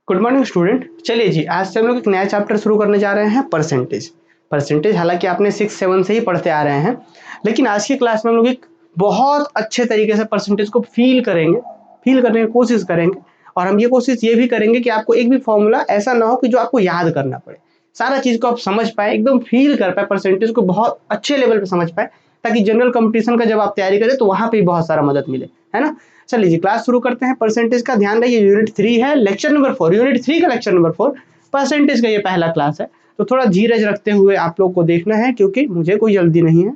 Good morning student. चलिए जी, आज से हम लोग एक नया चैप्टर शुरू करने जा रहे हैं, परसेंटेज। हालांकि आपने 6-7 से ही पढ़ते आ रहे हैं, लेकिन आज की क्लास में हम लोग एक बहुत अच्छे तरीके से परसेंटेज को फील करने की कोशिश करेंगे। और हम ये कोशिश ये भी करेंगे कि आपको एक भी फॉर्मूला ऐसा ना हो कि जो आपको याद करना पड़े, सारा चीज़ को आप समझ पाए, एकदम फील कर पाए, परसेंटेज को बहुत अच्छे लेवल पे समझ पाए, ताकि जनरल कंपटीशन का जब आप तैयारी करें तो वहाँ पे बहुत सारा मदद मिले, है ना। चलिए जी, क्लास शुरू करते हैं। परसेंटेज का ध्यान रखिए, यूनिट 3 है, लेक्चर नंबर 4, यूनिट 3 का लेक्चर नंबर 4, परसेंटेज का ये पहला क्लास है। तो थोड़ा धीरज रखते हुए आप लोग को देखना है, क्योंकि मुझे कोई जल्दी नहीं है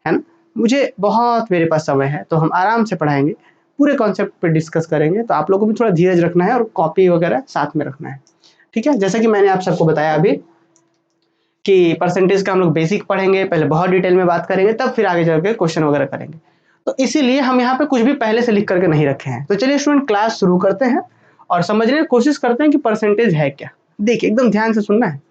ना। मुझे बहुत मेरे पास समय है, तो हम आराम से पढ़ाएंगे, पूरे कॉन्सेप्ट पे डिस्कस करेंगे। तो आप लोगों को भी थोड़ा धीरज रखना है और कॉपी वगैरह साथ में रखना है, ठीक है। जैसा कि मैंने आप सबको बताया अभी कि परसेंटेज का हम लोग बेसिक पढ़ेंगे, पहले बहुत डिटेल में बात करेंगे, तब फिर आगे चल के क्वेश्चन वगैरह करेंगे। तो इसीलिए हम यहाँ पे कुछ भी पहले से लिख करके नहीं रखे हैं। तो चलिए स्टूडेंट, क्लास शुरू करते हैं और समझने की कोशिश करते हैं कि परसेंटेज है क्या। देखिए, एकदम ध्यान से सुनना है।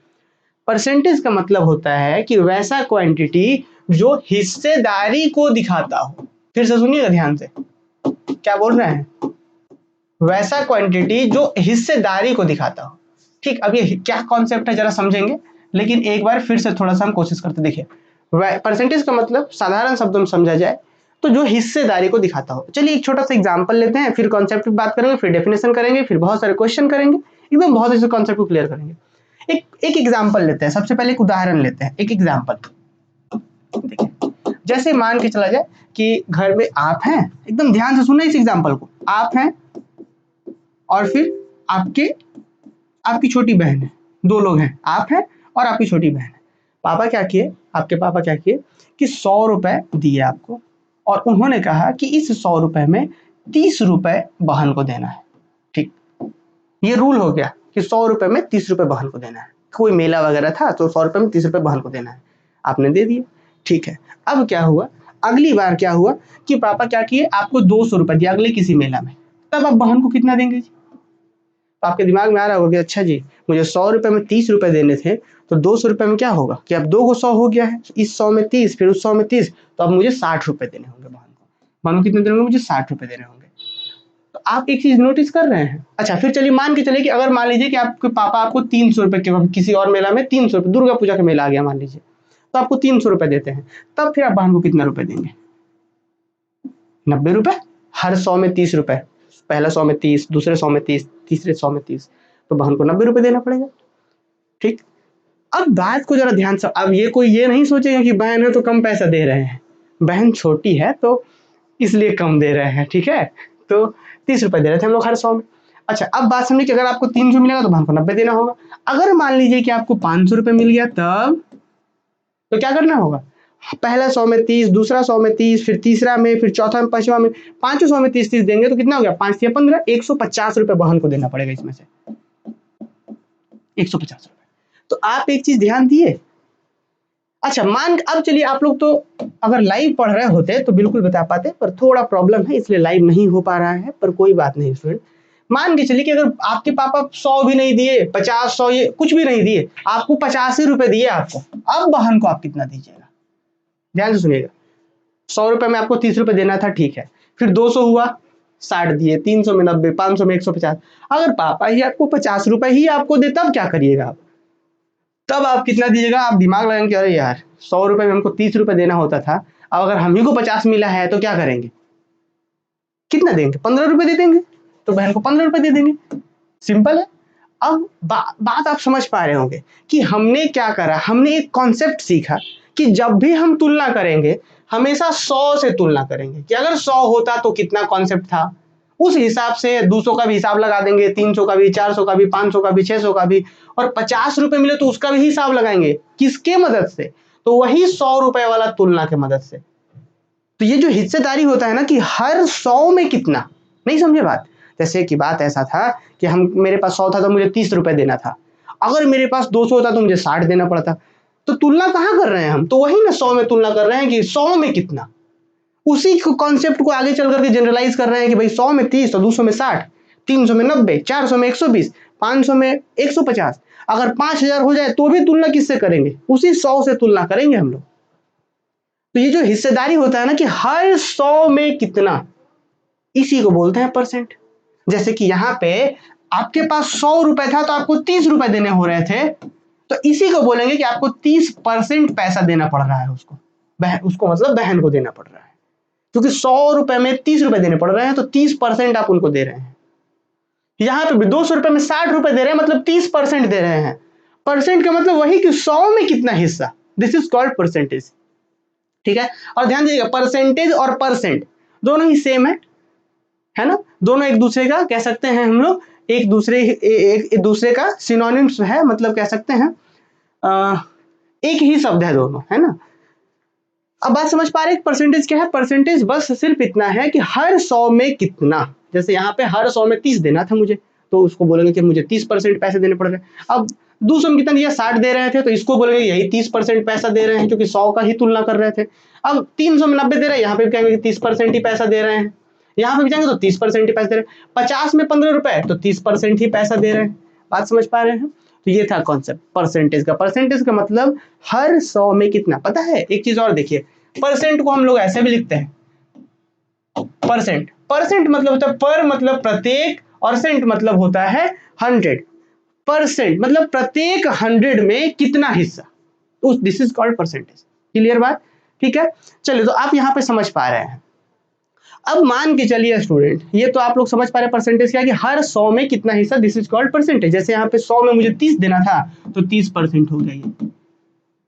परसेंटेज का मतलब होता है कि वैसा क्वांटिटी जो हिस्सेदारी को दिखाता हो। फिर से सुनिएगा ध्यान से, क्या बोल रहे हैं? वैसा क्वांटिटी जो हिस्सेदारी को दिखाता हो। ठीक, अब ये क्या कॉन्सेप्ट है जरा समझेंगे, लेकिन एक बार फिर से थोड़ा सा हम कोशिश करते। देखिए, परसेंटेज का मतलब साधारण शब्दों में समझा जाए तो जो हिस्सेदारी को दिखाता हो। चलिए एक छोटा सा एग्जांपल लेते हैं, फिर कॉन्सेप्ट की बात करेंगे, फिर डेफिनेशन करेंगे, फिर बहुत सारे क्वेश्चन करेंगे, एकदम बहुत अच्छे कॉन्सेप्ट को क्लियर करेंगे। एक एग्जांपल लेते हैं, सबसे पहले एक उदाहरण लेते हैं, एक एग्जांपल। देखिए, जैसे मान के चला जाए कि घर में आप हैं, एकदम ध्यान से सुनना इस एग्जांपल को। आप हैं और फिर आपकी छोटी बहन है, दो लोग हैं, आप हैं और आपकी छोटी बहन है। आपके पापा क्या किए कि 100 रुपए दिए आपको, और उन्होंने कहा कि इस 100 रुपए में 30 रुपए बहन को देना है। ठीक, ये रूल हो गया कि 100 रुपए में 30 रुपए बहन को देना है। कोई मेला वगैरह था तो 100 रुपए में 30 रुपए बहन को देना है, आपने दे दिए। ठीक है, अब क्या हुआ, अगली बार क्या हुआ कि पापा क्या किए, आपको 200 रुपए दिया अगले किसी मेला में, तब आप बहन को कितना देंगे जी? तो आपके दिमाग में आ रहा होगा कि अच्छा जी, मुझे 100 रुपए में 30 रुपए देने थे, तो 200 रुपए में क्या होगा कि अब 2 को 100 हो गया है, इस 100 में 30, फिर उस 100 में 30, तो अब मुझे 60 रुपए देने होंगे बहन को कितने देने होंगे? मुझे 60 रुपए देने होंगे। तो आप एक चीज नोटिस कर रहे हैं। अच्छा, फिर चलिए मान के चलिए कि अगर मान लीजिए कि आपके पापा आपको 300 रुपए के, किसी और मेला में 300 रुपए, दुर्गा पूजा का मेला आ गया मान लीजिए, तो आपको 300 रुपए देते हैं, तब फिर आप बहन को कितना रुपए देंगे? 90 रुपए। हर 100 में 30 रुपए, पहला 100 में 30, दूसरे 100 में 30, तीसरे 100 में 30, तो बहन को 90 रुपए देना पड़ेगा। ठीक, अब बात को जरा ध्यान से, अब ये कोई ये नहीं सोचेगा कि बहन है तो कम पैसा दे रहे हैं, बहन छोटी है तो इसलिए कम दे रहे हैं। ठीक है, तो 30 रुपए दे रहे थे हम लोग हर 100 में। अच्छा, अब बात समझिए कि अगर आपको 300 मिलेगा तो बहन को 90 देना होगा। अगर मान लीजिए कि आपको 500 रुपए मिल गया, तब तो क्या करना होगा? पहला 100 में 30, दूसरा 100 में 30, फिर तीसरा में, फिर चौथा में, पांचवा में, पांचों 100 में 30 देंगे तो कितना हो गया? 5 या 15, 150 रुपए बहन को देना पड़ेगा इसमें से, 150 रुपए। तो आप एक चीज ध्यान दिए। अच्छा, अब चलिए, आप लोग तो अगर लाइव पढ़ रहे होते तो बिल्कुल बता पाते, पर थोड़ा प्रॉब्लम है इसलिए लाइव नहीं हो पा रहा है, पर कोई बात नहीं स्टूडेंट। मान के चलिए कि अगर आपके पापा 100 भी नहीं दिए, 50, 100 ये कुछ भी नहीं दिए, आपको 85 रुपए दिए आपको, अब बहन को आप कितना दीजिएगा? ध्यान से सुनिएगा। 100 रुपए में आपको 30 रुपए देना था, ठीक है, फिर 200 हुआ, 60 दिए, 300 में 90, 500 में 150। अगर पापा ही आपको 50 रुपए ही आपको दे, तब क्या करिएगा आप? तब आप कितना दीजिएगा? आप दिमाग लगाएंगे, अरे यार 100 रुपए में हमको 30 रुपए देना होता था, अब अगर हम ही को 50 मिला है तो क्या करेंगे? कितना देंगे? 15 रुपए दे देंगे, तो बहन को 15 रुपए दे देंगे। सिंपल है। अब बात आप समझ पा रहे होंगे कि हमने क्या करा, हमने एक कॉन्सेप्ट सीखा कि जब भी हम तुलना करेंगे हमेशा 100 से तुलना करेंगे, कि अगर 100 होता तो कितना कॉन्सेप्ट था, उस हिसाब से 200 का भी हिसाब लगा देंगे, 300 का भी, 400 का भी, 500 का भी, 600 का भी, और 50 रुपए मिले तो उसका भी हिसाब लगाएंगे। किसके मदद से? तो वही 100 रुपए वाला तुलना के मदद से। तो ये जो हिस्सेदारी होता है ना कि हर 100 में कितना, नहीं समझे बात? जैसे कि बात ऐसा था कि मेरे पास 100 था तो मुझे 30 रुपए देना था, अगर मेरे पास 200 होता तो मुझे 60 देना पड़ता। तो तुलना कहाँ कर रहे हैं हम? तो वही ना 100 में तुलना कर रहे हैं कि 100 में कितना। उसी कॉन्सेप्ट को आगे चल करके जनरलाइज कर रहे हैं कि भाई 100 में 30 तो 200 में 60, 300 में 90, 400 में 120, 500 में 150। अगर 5000 हो जाए तो भी तुलना किससे करेंगे? उसी 100 से तुलना करेंगे हम लोग। तो ये जो हिस्सेदारी होता है ना कि हर 100 में कितना, इसी को बोलते हैं परसेंट। जैसे कि यहाँ पे आपके पास 100 रुपए था तो आपको 30 रुपए देने हो रहे थे, तो इसी को बोलेंगे कि आपको 30% पैसा देना पड़ रहा है उसको, उसको मतलब बहन को देना पड़ रहा है, क्योंकि 100 रुपए में 30 रुपए देने पड़ रहे हैं तो 30% आप उनको दे रहे हैं। यहां पे भी 200 रुपए में 60 रुपए दे रहे हैं, मतलब 30% दे रहे हैं। परसेंट का मतलब वही कि 100 में कितना हिस्सा, दिस इज कॉल्ड परसेंटेज। ठीक है, और ध्यान दीजिएगा परसेंटेज और परसेंट दोनों ही सेम है ना, दोनों एक दूसरे का कह सकते हैं हम लोग, एक दूसरे का सिनोनिम्स है, मतलब कह सकते हैं एक ही शब्द है दोनों, है ना। अब बात समझ पा रहे हैं परसेंटेज क्या है? परसेंटेज बस सिर्फ इतना है कि हर 100 में कितना, जैसे यहाँ पे हर 100 में 30 देना था मुझे, तो उसको बोलेंगे कि मुझे 30% पैसे देने पड़ रहे हैं। अब 200 में कितना दिया, 60 दे रहे थे, तो इसको बोलेंगे यही 30% पैसा दे रहे हैं, क्योंकि 100 का ही तुलना कर रहे थे। अब 300 में 90 दे रहे हैं, यहाँ पे भी कहेंगे कि 30% ही पैसा दे रहे हैं, यहाँ पे भी जाएंगे तो 30% ही पैसा दे रहे हैं। 50 में 15 रुपए तो 30% ही पैसा दे रहे हैं। बात समझ पा रहे हैं? तो ये था कॉन्सेप्ट परसेंटेज का। परसेंटेज का मतलब हर 100 में कितना। पता है एक चीज और देखिए, परसेंट को हम लोग ऐसे भी लिखते हैं, परसेंट मतलब होता है पर मतलब प्रत्येक, और सेंट मतलब होता है 100%, मतलब प्रत्येक 100 में कितना हिस्सा, उस this is called percentage. Clear बात? ठीक है, चलिए तो आप यहां पे समझ पा रहे हैं। अब मान के चलिए स्टूडेंट, ये तो आप लोग समझ पा रहे हैं परसेंटेज क्या है, कि हर 100 में कितना हिस्सा, दिस इज कॉल्ड परसेंटेज। जैसे यहाँ पे 100 में मुझे 30 देना था तो 30% हो गया ये,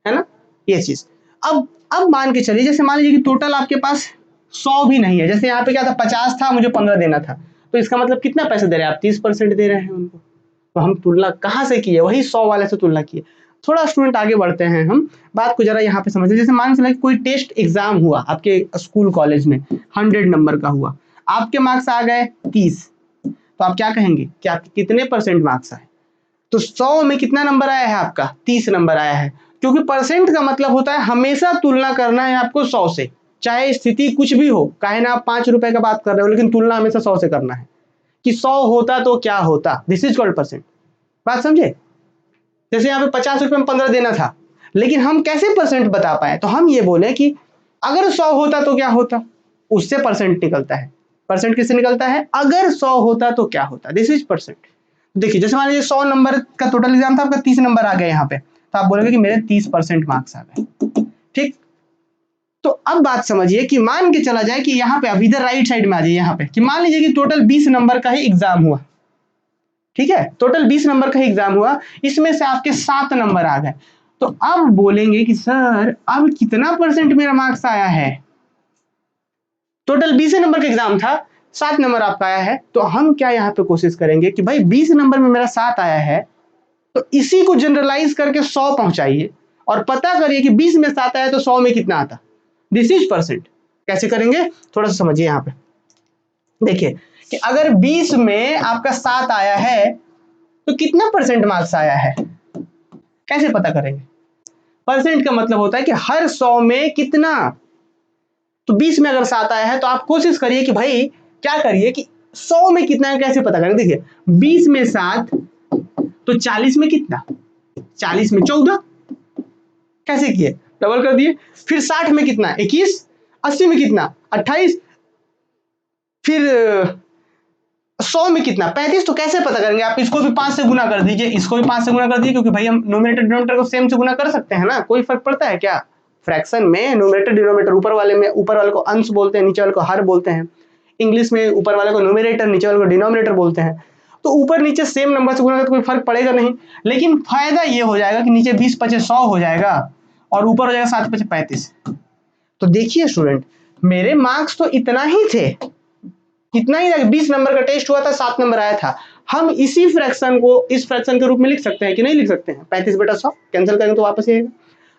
है ना, ये चीज। अब मान के चलिए, जैसे मान लीजिए कि टोटल आपके पास 100 भी नहीं है, जैसे यहाँ पे क्या था 50 था, मुझे 15 देना था, तो इसका मतलब कितना पैसे दे रहे हैं आप, 30% दे रहे हैं उनको। तो हम तुलना कहाँ से किए, वही 100 वाले से तुलना किए। थोड़ा स्टूडेंट आगे बढ़ते हैं, हम बात को जरा यहाँ पे समझते हैं। जैसे मान चला कोई टेस्ट एग्जाम हुआ आपके स्कूल कॉलेज में, 100 नंबर का हुआ, आपके मार्क्स आ गए 30, तो आप क्या कहेंगे कि आपके कितने परसेंट मार्क्स आए? तो 100 में कितना नंबर आया है आपका, 30 नंबर आया है, क्योंकि परसेंट का मतलब होता है हमेशा तुलना करना है आपको 100 से, चाहे स्थिति कुछ भी हो, काहे ना आप 5 रुपए का बात कर रहे हो, लेकिन तुलना हमेशा 100 से करना है, कि 100 होता तो क्या होता, दिस इज कॉल्ड परसेंट। बात समझे? जैसे यहाँ पे 50 रुपए में 15 देना था, लेकिन हम कैसे परसेंट बता पाए, तो हम ये बोले कि अगर 100 होता तो क्या होता, उससे परसेंट निकलता है। परसेंट किससे निकलता है, अगर 100 होता तो क्या होता, दिस इज परसेंट। देखिए जैसे मान लीजिए 100 नंबर का टोटल एग्जाम था, आपका 30 नंबर आ गए यहाँ पे, तो आप बोलोगे कि मेरे 30% मार्क्स आ गए। ठीक, तो अब बात समझिए कि मान के चला जाए कि यहाँ पे अब इधर राइट साइड में आ जाइए यहाँ पे, कि मान लीजिए कि टोटल 20 नंबर का ही एग्जाम हुआ, ठीक है, टोटल 20 नंबर का ही एग्जाम हुआ, इसमें से आपके 7 नंबर आ गए, तो अब बोलेंगे कि सर अब कितना परसेंट मेरा मार्क्स आया है, टोटल 20 नंबर का एग्जाम था, 7 नंबर आपका आया है, तो हम क्या यहाँ पे कोशिश करेंगे कि भाई 20 नंबर में मेरा 7 आया है, तो इसी को जनरलाइज करके 100 पहुंचाइए और पता करिए कि 20 में 7 आया तो 100 में कितना आता, दिस इज परसेंट। कैसे करेंगे, थोड़ा सा समझिए यहाँ पे। देखिए कि अगर 20 में आपका 7 आया है तो कितना परसेंट मार्क्स आया है, कैसे पता करेंगे? परसेंट का मतलब होता है कि हर 100 में कितना, तो 20 में अगर 7 आया है तो आप कोशिश करिए कि भाई क्या करिए कि 100 में कितना है, कैसे पता करें? देखिए 20 में 7 तो 40 में कितना, 40 में 14, कैसे किए, डबल कर दिए। फिर 60 में कितना 21, 80 में कितना 28, फिर 100 में कितना 35, तो कैसे पता करेंगे? आप इसको भी 5 से गुना कर दीजिए, इसको भी 5 से गुना कर दीजिए, क्योंकि भाई हम न्यूमरेटर डिनोमिनेटर को सेम से गुना कर सकते हैं ना, कोई फर्क पड़ता है क्या? फ्रैक्शन में न्यूमरेटर डिनोमिनेटर, ऊपर वाले को अंश बोलते हैं, नीचे वाले को हर बोलते हैं। इंग्लिश में ऊपर वाले को न्यूमरेटर, नीचे वाले को डिनोमिनेटर बोलते हैं। तो ऊपर नीचे सेम नंबर से गुना करते कोई फर्क पड़ेगा नहीं, लेकिन फायदा ये हो जाएगा कि नीचे 20 पचे 100 हो जाएगा और ऊपर हो जाएगा 7 पचे 35। तो देखिए स्टूडेंट, मेरे मार्क्स तो इतना ही थे, कितना ही 20 नंबर का टेस्ट हुआ था, 7 नंबर आया था। हम इसी फ्रैक्शन को इस फ्रैक्शन के रूप में लिख सकते हैं कि नहीं लिख सकते हैं? 35 बटा 100 कैंसिल करेंगे तो वापस आएगा।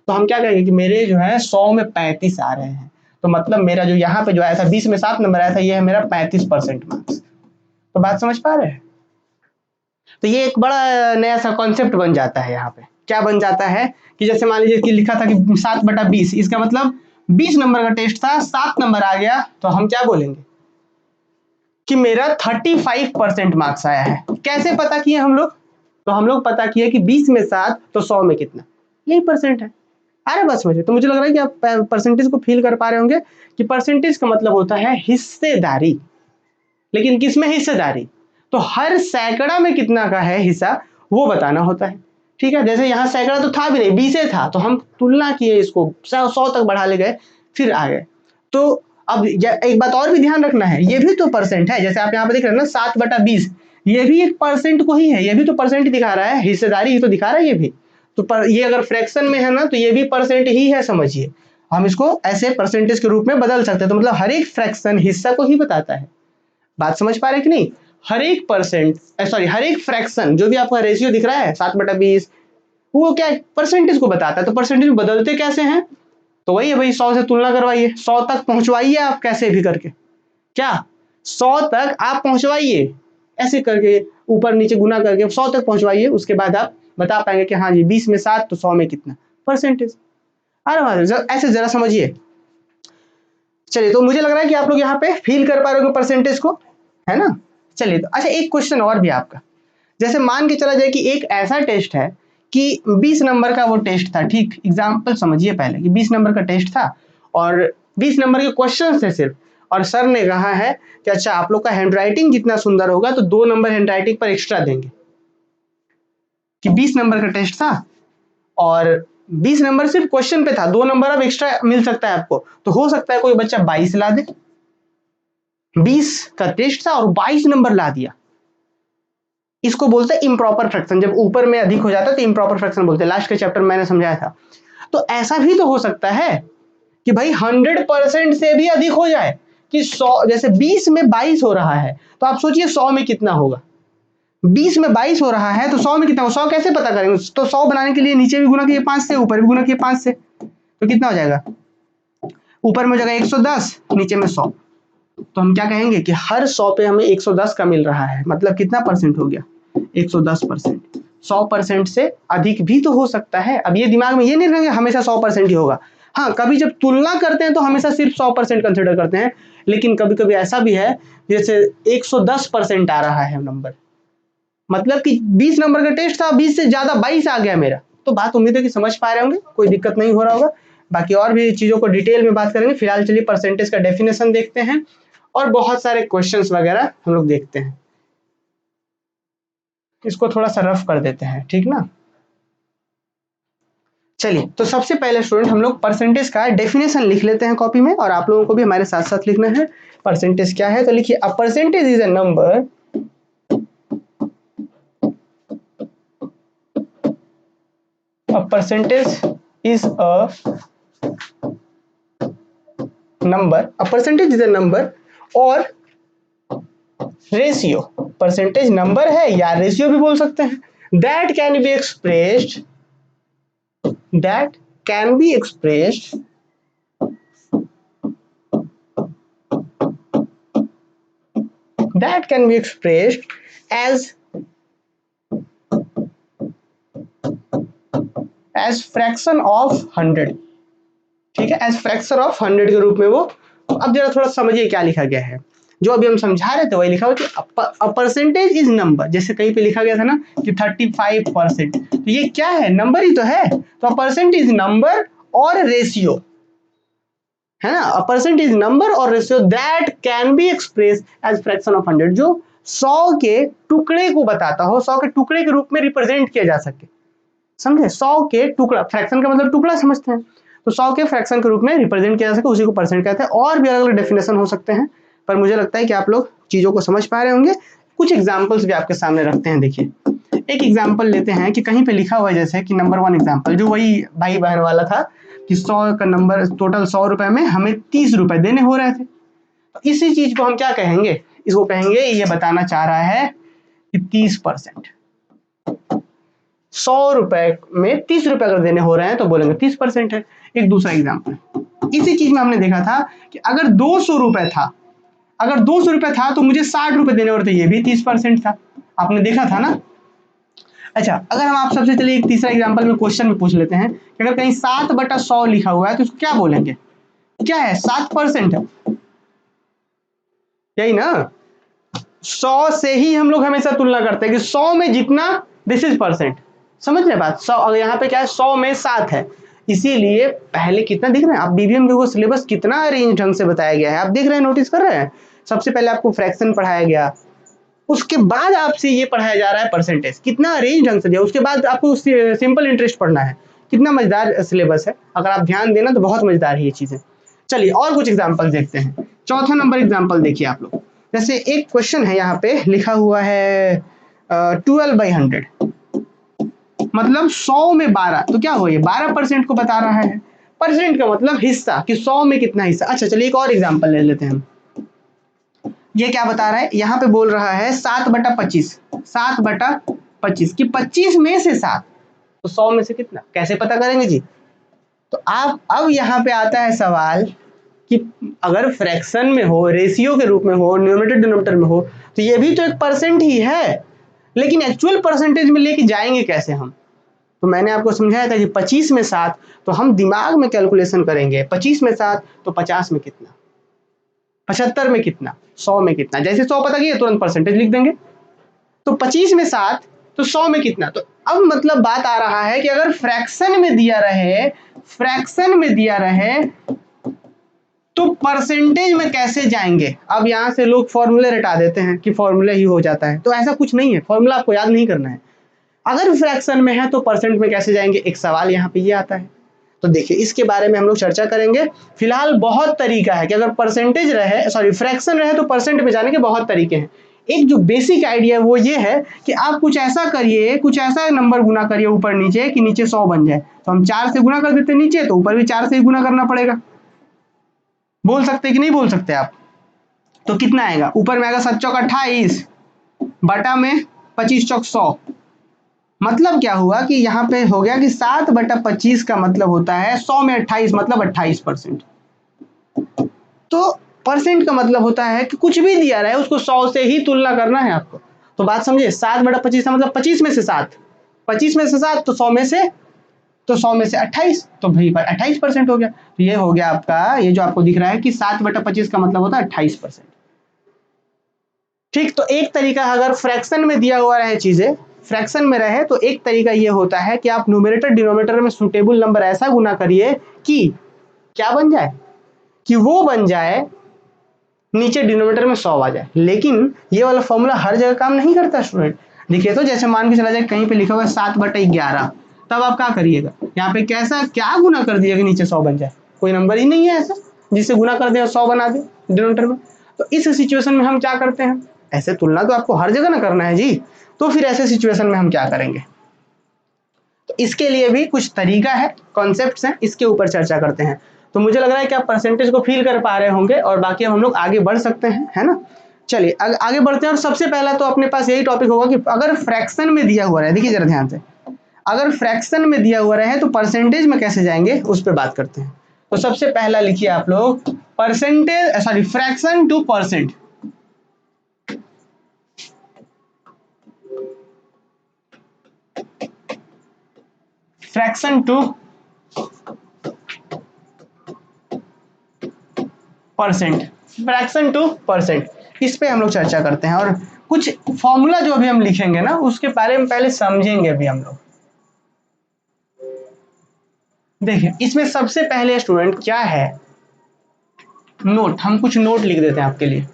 तो हम क्या कहेंगे कि मेरे जो है 100 में 35 आ रहे हैं, तो मतलब मेरा जो यहाँ पे जो आया था 20 में 7 नंबर आया था, ये है मेरा 35% मार्क्स। तो बात समझ पा रहे हैं? तो ये एक बड़ा नया सा कॉन्सेप्ट बन जाता है। यहाँ पे क्या बन जाता है कि जैसे मान लीजिए कि लिखा था कि 7 बटा 20, इसका मतलब 20 नंबर का टेस्ट था, 7 नंबर आ गया, तो हम क्या बोलेंगे कि मेरा 35% मार्क्स आया है। कैसे पता किए हम लोग? तो हम लोग पता किए कि 20 में 7 तो 100 में कितना, यही परसेंट है। अरे बस मुझे तो लग रहा है कि आप परसेंटेज को फील कर पा रहे होंगे कि परसेंटेज का मतलब होता है हिस्सेदारी। लेकिन किसमें हिस्सेदारी? तो हर सैकड़ा में कितना का है हिस्सा वो बताना होता है। ठीक है, जैसे यहाँ सैकड़ा तो था भी नहीं, 20 था, तो हम तुलना किए, इसको 100 तक बढ़ा ले गए, फिर आ गए। तो अब एक बात और भी ध्यान रखना है, ये भी तो परसेंट है, जैसे आप यहाँ पे देख रहे हैं ना 7/20, ये भी एक परसेंट को ही है, ये भी तो परसेंट दिखा रहा है, हिस्सेदारी ही तो दिखा रहा है ये भी। तो ये अगर फ्रैक्शन में है ना तो ये भी परसेंट ही है, समझिए। हम इसको ऐसे परसेंटेज के रूप में बदल सकते हैं। तो मतलब हर एक फ्रैक्शन हिस्सा को ही बताता है। बात समझ पा रहे कि नहीं? हर एक हर एक फ्रैक्शन जो भी आपका रेशियो दिख रहा है 7/20, वो क्या परसेंटेज को बताता है। तो परसेंटेज बदलते कैसे हैं? तो वही है भाई, 100 से तुलना करवाइए, 100 तक पहुंचवाइए आप कैसे भी करके, क्या 100 तक आप पहुंचवाइए, ऐसे करके ऊपर नीचे गुना करके 100 तक पहुंचवाइए, उसके बाद आप बता पाएंगे कि हाँ जी 20 में 7 तो 100 में कितना परसेंटेज। अरे ऐसे जरा समझिए। चलिए, तो मुझे लग रहा है कि आप लोग यहाँ पे फील कर पा रहे हो परसेंटेज को, है ना? चलिए, तो अच्छा एक क्वेश्चन और भी आपका, जैसे मान के चला जाए कि एक ऐसा टेस्ट है कि 20 नंबर का वो टेस्ट था, ठीक? एग्जाम्पल समझिए पहले कि 20 नंबर का टेस्ट था और 20 नंबर के क्वेश्चन थे सिर्फ, और सर ने कहा है कि अच्छा आप लोग का हैंडराइटिंग जितना सुंदर होगा तो 2 नंबर हैंडराइटिंग पर एक्स्ट्रा देंगे। कि 20 नंबर का टेस्ट था और 20 नंबर सिर्फ क्वेश्चन पे था, 2 नंबर अब एक्स्ट्रा मिल सकता है आपको। तो हो सकता है कोई बच्चा 22 ला दे, 20 का टेस्ट था और 22 नंबर ला दिया। इसको बोलते हैं इम्प्रॉपर फ्रैक्शन। जब ऊपर में अधिक हो जाता है तो इम्प्रॉपर फ्रैक्शन बोलते हैं, लास्ट के चैप्टर में मैंने समझाया था। तो ऐसा भी तो हो सकता है कि भाई 100% से भी अधिक हो जाए, कि 100, जैसे 20 में 22 हो रहा है, तो आप सोचिए 100 में कितना होगा। 20 में 22 हो रहा है तो 100 में कितना होगा? 100 कैसे पता करेंगे? तो 100 बनाने के लिए नीचे भी गुना किए 5 से, ऊपर भी गुना किए 5 से, तो कितना हो जाएगा? ऊपर में हो जाएगा 110, नीचे में 100। तो हम क्या कहेंगे कि हर 100 पे हमें 110 का मिल रहा है, मतलब कितना परसेंट हो गया? 110%। 100% से अधिक भी तो हो सकता है। अब ये दिमाग में ये नहीं रखेंगे हमेशा 100% ही होगा। हाँ, कभी जब तुलना करते हैं तो हमेशा सिर्फ 100% कंसिडर करते हैं, लेकिन कभी कभी ऐसा भी है जैसे 110% आ रहा है नंबर, मतलब कि 20 नंबर का टेस्ट था, 20 से ज्यादा 22 आ गया मेरा। तो बात उम्मीद है कि समझ पा रहे होंगे, कोई दिक्कत नहीं हो रहा होगा। बाकी और भी चीजों को डिटेल में बात करेंगे, फिलहाल चलिए परसेंटेज का डेफिनेशन देखते हैं और बहुत सारे क्वेश्चंस वगैरह हम लोग देखते हैं। इसको थोड़ा सा रफ कर देते हैं, ठीक ना? चलिए, तो सबसे पहले स्टूडेंट हम लोग परसेंटेज का डेफिनेशन लिख लेते हैं कॉपी में, और आप लोगों को भी हमारे साथ साथ लिखना है। परसेंटेज क्या है? तो लिखिए, a percentage is a number A percentage is a number. A percentage is a number और रेशियो, परसेंटेज नंबर है या रेशियो भी बोल सकते हैं, that can be expressed as fraction of 100। ठीक है, एज फ्रैक्शन ऑफ 100 के रूप में वो। अब जरा थोड़ा समझिए क्या लिखा गया है, जो अभी हम समझा रहे थे वही लिखा हुआ कि अ परसेंटेज इज नंबर। जैसे कहीं पे लिखा गया था ना कि 35%, तो ये क्या है? नंबर ही तो है। तो अ परसेंट इज नंबर और रेशियो, है ना? अ परसेंट इज नंबर और ratio that can be express as fraction of 100, जो 100 के टुकड़े को बताता हो, 100 के टुकड़े के रूप में रिप्रेजेंट किया जा सके। समझे? 100 के टुकड़ा, फ्रैक्शन का मतलब टुकड़ा समझते हैं, तो 100 के फ्रैक्शन के रूप में रिप्रेजेंट किया जा सके, उसी को परसेंट कहते हैं। और भी अलग अलग डेफिनेशन हो सकते हैं, पर मुझे लगता है कि आप लोग चीजों को समझ पा रहे होंगे। कुछ एग्जांपल्स भी आपके सामने रखते हैं। देखिए, एक एग्जांपल लेते हैं कि कहीं पे लिखा हुआ है जैसे कि नंबर 1 एग्जांपल, जो वही भाई बहन वाला था कि 100 का नंबर, टोटल 100 रुपए में हमें 30 रुपए देने हो रहे थे। तो इसी चीज को हम क्या कहेंगे? इसको कहेंगे, ये बताना चाह रहा है कि 30%, 100 रुपए में 30 रुपए अगर देने हो रहे हैं तो बोलेंगे 30% है। एक दूसरा एग्जांपल, इसी चीज में हमने देखा था कि अगर 200 रुपए था, अगर 200 रुपए था तो मुझे 60 रुपए देने होते, ये भी 30% था। आपने देखा था ना? अच्छा, अगर हम आप सबसे चलिए एक तीसरा एग्जांपल में क्वेश्चन में पूछ लेते हैं कि अगर कहीं 7/100 लिखा हुआ है तो इसको क्या बोलेंगे? क्या है? 7% है, यही ना? 100 से ही हम लोग हमेशा तुलना करते हैं कि 100 में जितना, दिस इज परसेंट। समझ रहे बात? 100, अगर यहाँ पे क्या है, 100 में 7 है, इसीलिए पहले कितना दिख रहे हैं आप? बीबीएम के सिलेबस कितना अरेंज ढंग से बताया गया है, आप देख रहे हैं, नोटिस कर रहे हैं? सबसे पहले आपको फ्रैक्शन पढ़ाया गया, उसके बाद आपसे ये पढ़ाया जा रहा है परसेंटेज, कितना अरेंज ढंग से दिया, उसके बाद आपको सिंपल इंटरेस्ट पढ़ना है। कितना मजेदार सिलेबस है, अगर आप ध्यान देना तो बहुत मजेदार है ये चीजें। चलिए और कुछ एग्जाम्पल देखते हैं। चौथा नंबर एग्जाम्पल देखिए आप लोग, जैसे एक क्वेश्चन है यहाँ पे लिखा हुआ है 12/100, मतलब 100 में 12, तो क्या हो ये 12% को बता रहा है। परसेंट का मतलब हिस्सा, कि 100 में कितना हिस्सा। अच्छा चलिए एक और एग्जाम्पल ले लेते हैं। ये क्या बता रहा है, यहाँ पे बोल रहा है 7/25, 7/25 कि 25 में से 7, तो 100 में से कितना, कैसे पता करेंगे जी। तो आप अब यहाँ पे आता है सवाल कि अगर फ्रैक्शन में हो, रेशियो के रूप में हो, न्यूमरेटर डिनोमिनेटर में हो, तो ये भी तो एक परसेंट ही है, लेकिन एक्चुअल परसेंटेज में लेके जाएंगे कैसे हम। तो मैंने आपको समझाया था कि 25 में 7, तो हम दिमाग में कैलकुलेशन करेंगे, 25 में 7 तो 50 में कितना, 75 में कितना, 100 में कितना। जैसे 100 पता किया तुरंत परसेंटेज लिख देंगे। तो 25 में 7 तो 100 में कितना। तो अब मतलब बात आ रहा है कि अगर फ्रैक्शन में दिया रहे, फ्रैक्शन में दिया रहे तो परसेंटेज में कैसे जाएंगे। अब यहां से लोग फॉर्मूले रटा देते हैं कि फॉर्मूला ही हो जाता है, तो ऐसा कुछ नहीं है, फॉर्मूला आपको याद नहीं करना है। अगर फ्रैक्शन में है तो परसेंट में कैसे जाएंगे, एक सवाल यहाँ पे ये आता है। तो देखिए इसके बारे में हम लोग चर्चा करेंगे। फिलहाल बहुत तरीका है कि अगर परसेंटेज रहे, सॉरी फ्रैक्शन रहे तो परसेंट में जाने के बहुत तरीके हैं। एक जो बेसिक आइडिया है वो ये है कि आप कुछ ऐसा करिए, कुछ ऐसा नंबर गुना करिए ऊपर नीचे कि नीचे 100 बन जाए। तो हम 4 से गुना कर देते नीचे, तो ऊपर भी 4 से ही गुना करना पड़ेगा। बोल सकते कि नहीं बोल सकते आप। तो कितना आएगा, ऊपर में आएगा 7 चौक 28 बटा में 25 चौक 100। मतलब क्या हुआ कि यहाँ पे हो गया कि 7/25 का मतलब होता है 100 में 28, मतलब 28%। तो परसेंट का मतलब होता है कि कुछ भी दिया रहे उसको 100 से ही तुलना करना है आपको। तो बात समझिए, 7/25 का मतलब 25 में से 7, 25 में से 7 तो 100 में से, तो 100 में से 28, तो भाई 28% हो गया। तो ये हो गया आपका, ये जो आपको दिख रहा है कि 7/25 का मतलब होता है 28%। ठीक, तो एक तरीका अगर फ्रैक्शन में दिया हुआ रहे चीजें, फ्रैक्शन में रहे तो एक तरीका ये होता है कि आप न्यूमरेटर डिनोमिनेटर में सुटेबल नंबर ऐसा गुना करिए कि क्या बन जाए, कि वो बन जाए नीचे डिनोमिनेटर में 100 आ जाए। लेकिन ये वाला फॉर्मूला हर जगह काम नहीं करता स्टूडेंट। देखिए तो जैसे मान के चला जाए कहीं पे लिखा हुआ है 7/11, तब आप क्या करिएगा, यहाँ पे कैसा क्या गुना कर दिएगा नीचे 100 बन जाए। कोई नंबर ही नहीं है ऐसा जिससे गुना कर दे और 100 बना दे डिनोमिनेटर में। तो इस सिचुएशन में हम क्या करते हैं, ऐसे तुलना तो आपको हर जगह ना करना है जी। तो फिर ऐसे सिचुएशन में हम क्या करेंगे, तो इसके लिए भी कुछ तरीका है, कॉन्सेप्ट्स हैं, इसके ऊपर चर्चा करते हैं। तो मुझे लग रहा है कि आप परसेंटेज को फील कर पा रहे होंगे, और बाकी हम लोग आगे बढ़ सकते हैं, है ना। चलिए आगे बढ़ते हैं। और सबसे पहला तो अपने पास यही टॉपिक होगा कि अगर फ्रैक्शन में दिया हुआ है, देखिए जरा ध्यान से, अगर फ्रैक्शन में दिया हुआ रहे तो परसेंटेज में कैसे जाएंगे उस पर बात करते हैं। तो सबसे पहला लिखिए आप लोग, percentage, sorry fraction two percent. Fraction two percent, fraction two percent, इस पे हम लोग चर्चा करते हैं। और कुछ फॉर्मूला जो अभी हम लिखेंगे ना उसके बारे में पहले समझेंगे अभी हम लोग। देखिए इसमें सबसे पहले स्टूडेंट क्या है, नोट, हम कुछ नोट लिख देते हैं आपके लिए।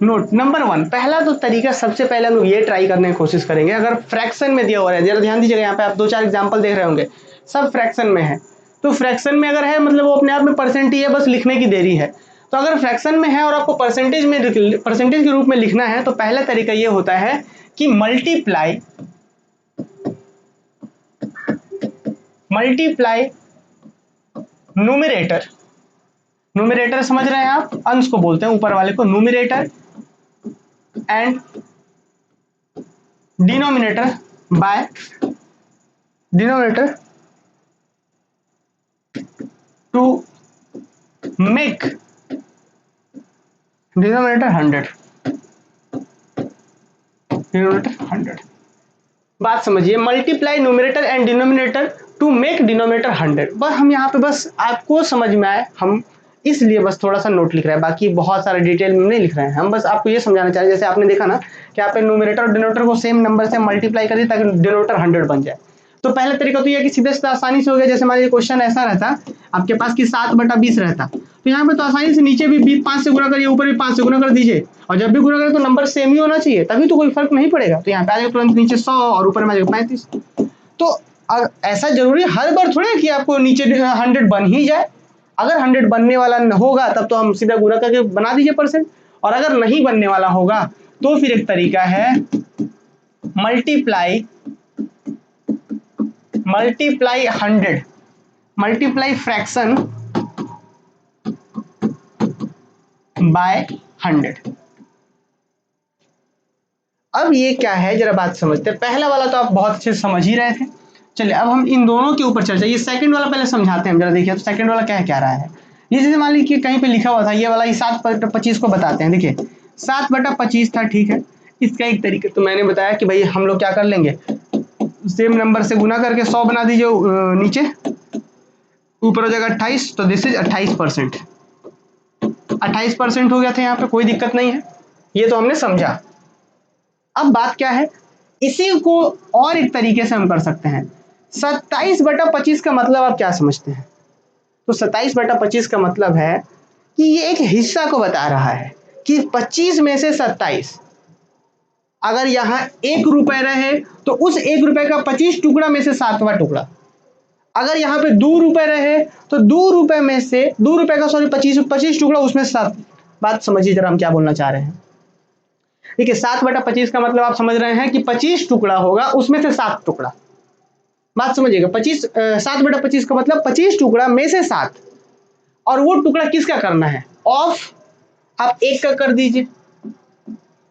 नोट नंबर 1, पहला तो तरीका, सबसे पहले हम लोग ये ट्राई करने की कोशिश करेंगे, अगर फ्रैक्शन में दिया हुआ है, जरा ध्यान दीजिएगा, यहाँ पे आप 2-4 एग्जांपल देख रहे होंगे, सब फ्रैक्शन में है। तो फ्रैक्शन में अगर है मतलब वो अपने आप में परसेंट ही है, बस लिखने की देरी है। तो अगर फ्रैक्शन में है और आपको परसेंटेज में, परसेंटेज के रूप में लिखना है, तो पहला तरीका ये होता है कि मल्टीप्लाई न्यूमरेटर, न्यूमरेटर समझ रहे हैं आप, अंश को बोलते हैं ऊपर वाले को, numerator and denominator by denominator to make denominator 100, denominator 100। बात समझिए, multiply numerator and denominator to make denominator 100। बस हम यहाँ पे बस आपको समझ में आए, हम इसलिए बस थोड़ा सा नोट लिख रहे हैं, बाकी बहुत सारे डिटेल में नहीं लिख रहे हैं। हम बस आपको ये समझाना चाह रहे हैं, जैसे आपने देखा ना कि आप न्यूमरेटर और डिनोमिनेटर को सेम नंबर से मल्टीप्लाई करिए ताकि डिनोमिनेटर 100 बन जाए। तो पहला तरीका तो ये है कि सीधे सीधे आसानी से हो गया। जैसे मान लीजिए क्वेश्चन ऐसा रहता आपके पास कि 7/20 रहता, तो यहाँ पे तो आसानी से नीचे भी 5 से गुणा करिए, ऊपर भी 5 से गुणा कर दीजिए, और जब भी गुणा करें तो नंबर सेम ही होना चाहिए, तभी तो कोई फर्क नहीं पड़ेगा। तो यहाँ पे आ जाएगा तुरंत नीचे 100 और ऊपर में आ जाएगा 35। तो ऐसा जरूरी हर बार थोड़ा कि आपको नीचे 100 बन ही जाए। अगर 100 बनने वाला होगा तब तो हम सीधा गुणा करके बना दीजिए परसेंट, और अगर नहीं बनने वाला होगा तो फिर एक तरीका है मल्टीप्लाई 100, मल्टीप्लाई फ्रैक्शन बाय 100। अब ये क्या है जरा बात समझते हैं। पहला वाला तो आप बहुत अच्छे से समझ ही रहे थे। चलिए अब हम इन दोनों के ऊपर चर्चा, ये सेकंड वाला पहले समझाते हैं। जरा देखिए तो सेकंड वाला क्या रहा है। ये जैसे मान लीजिए कहीं पे लिखा हुआ था ये वाला, ये 7/25 को बताते हैं। देखिए 7/25 था, ठीक है। इसका एक तरीका तो मैंने बताया कि भाई हम लोग क्या कर लेंगे, सेम नंबर से गुना करके 100 बना दीजिए नीचे, ऊपर हो जाएगा 28, तो दिस इज 28%। 28% हो गया था, यहाँ पे कोई दिक्कत नहीं है, ये तो हमने समझा। अब बात क्या है, इसी को और एक तरीके से हम कर सकते हैं। 27/25 का मतलब आप क्या समझते हैं? तो 27/25 का मतलब है कि ये एक हिस्सा को बता रहा है कि 25 में से 27, अगर यहाँ 1 रुपए रहे तो उस 1 रुपए का 25 टुकड़ा में से 7वां टुकड़ा, अगर यहाँ पे 2 रुपए रहे तो 2 रुपए में से 2 रुपए का 25 टुकड़ा, उसमें से 7। बात समझिए जरा हम क्या बोलना चाह रहे हैं। देखिए 7/25 का मतलब आप समझ रहे हैं कि 25 टुकड़ा होगा, उसमें से 7 टुकड़ा। बात समझिएगा, 7/25 का मतलब 25 टुकड़ा में से 7, और वो टुकड़ा किसका करना है, ऑफ आप 1 का कर दीजिए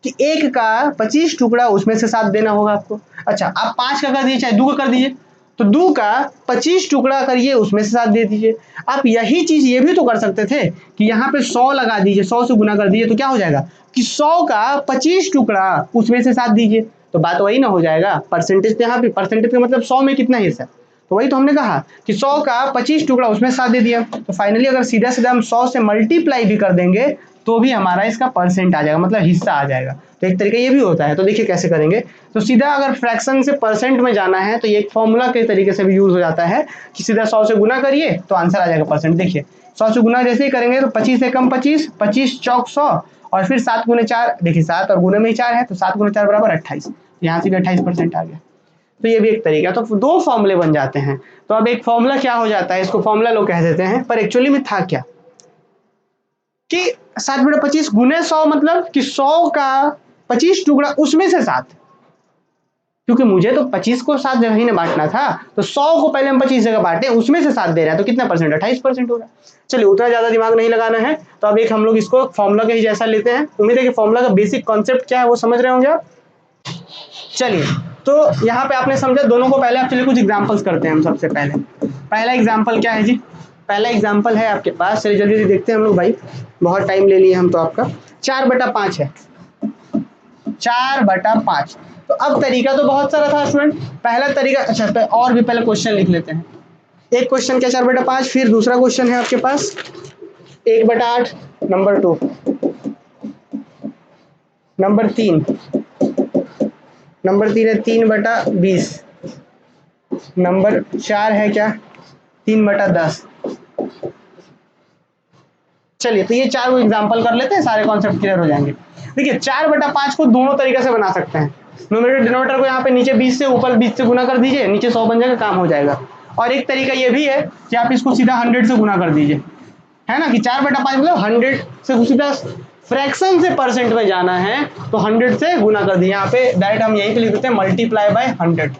कि 1 का 25 टुकड़ा, उसमें से 7 देना होगा आपको। अच्छा आप 5 का कर दीजिए, चाहे 2 का कर दीजिए, तो 2 का 25 टुकड़ा करिए, उसमें से 7 दे दीजिए। आप यही चीज ये भी तो कर सकते थे कि यहाँ पे 100 लगा दीजिए, 100 से गुना कर दीजिए, तो क्या हो जाएगा कि 100 का 25 टुकड़ा, उसमें से 7 दीजिए, तो बात वही ना हो जाएगा। परसेंटेज तो यहाँ पे, परसेंटेज का मतलब 100 में कितना हिस्सा, तो वही तो हमने कहा कि 100 का 25 टुकड़ा, उसमें 7 दे दिया। तो फाइनली अगर सीधा सीधा हम 100 से मल्टीप्लाई भी कर देंगे तो भी हमारा इसका परसेंट आ जाएगा, मतलब हिस्सा आ जाएगा। तो एक तरीका ये भी होता है। तो देखिए कैसे करेंगे, तो सीधा अगर फ्रैक्शन से परसेंट में जाना है तो ये एक फॉर्मूला के तरीके से भी यूज हो जाता है कि सीधा 100 से गुना करिए तो आंसर आ जाएगा परसेंट। देखिए 100 से गुना जैसे ही करेंगे तो 25 से कम 25, 25 चौक 100, और फिर 7 गुने 4, देखिए 7 और गुने में ही 4 है, तो 7 गुने 4 बराबर 28, यहाँ से भी 28% आ गया। तो ये भी एक तरीका, तो 2 फॉर्मूले बन जाते हैं। तो अब एक फॉर्मूला क्या हो जाता है, इसको फॉर्मूला लोग कह देते हैं, पर एक्चुअली में था क्या कि 7/25 गुने 100, मतलब कि 100 का 25 टुकड़ा, उसमें से 7, क्योंकि मुझे तो 25 को 7 जगह ही ने बांटना था, तो 100 को पहले हम 25 जगह बांटे, उसमें से 7 दे रहा है, तो कितना परसेंट, 28% हो रहा है। चलिए उतना ज्यादा दिमाग नहीं लगाना है, तो अब एक हम लोग इसको फॉर्मूला के ही जैसा लेते हैं। उम्मीद है कि फॉर्मूला का बेसिक कॉन्सेप्ट क्या है वो समझ रहे होंगे आप। चलिए तो यहाँ पे आपने समझा दोनों को। पहले आप चलिए कुछ एग्जांपल्स करते हैं हम। सबसे पहला एग्जांपल क्या है जी, पहला एग्जांपल है आपके पास, चलिए जल्दी देखते हैं हम लोग भाई, बहुत टाइम ले लिए हम तो आपका। 4/5 है, 4/5। तो अब तरीका तो बहुत सारा था स्टूडेंट। पहला तरीका, अच्छा तो और भी पहले क्वेश्चन लिख लेते हैं। एक क्वेश्चन क्या 4/5, फिर दूसरा क्वेश्चन है आपके पास 1/8, नंबर 2, नंबर 3, नंबर 3 है 3/20, नंबर 4 है क्या 3/10। चलिए तो ये 4 एग्जांपल कर लेते हैं, सारे कॉन्सेप्ट क्लियर हो जाएंगे। देखिए 4/5 को दोनों तरीके से बना सकते हैं। न्यूमरेटर डिनोमिनेटर को यहाँ पे नीचे 20 से, ऊपर 20 से गुना कर दीजिए, नीचे 100 बन जाएगा, काम हो जाएगा। और एक तरीका ये भी है कि आप इसको सीधा 100 से गुना कर दीजिए, है ना, कि 4/5 मतलब 100 से सीधा फ्रैक्शन से परसेंट में जाना है तो 100 से गुना कर दिए। यहाँ पे डायरेक्ट हम यहीं पे लिख देते हैं मल्टीप्लाई बाय 100।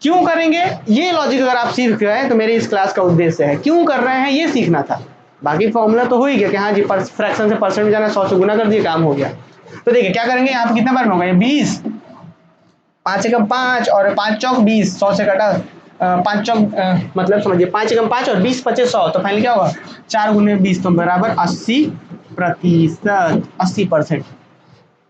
क्यों करेंगे ये लॉजिक, अगर आप सीख गए तो मेरी इस क्लास का उद्देश्य है, क्यों कर रहे हैं ये सीखना था। बाकी फॉर्मूला तो हो ही गया कि हाँ जी फ्रैक्शन से परसेंट में जाना, 100 से गुना कर दिए, काम हो गया। तो देखिए क्या करेंगे, यहाँ पे कितना बार में होगा, 20, 5 एकम 5 और 5 चौक 20, 100 से कटा 5 चौक मतलब समझिए 5 एकम 5 और 20 25 100, तो फाइनली क्या होगा 4 गुने 20 तो बराबर 80%, 80%।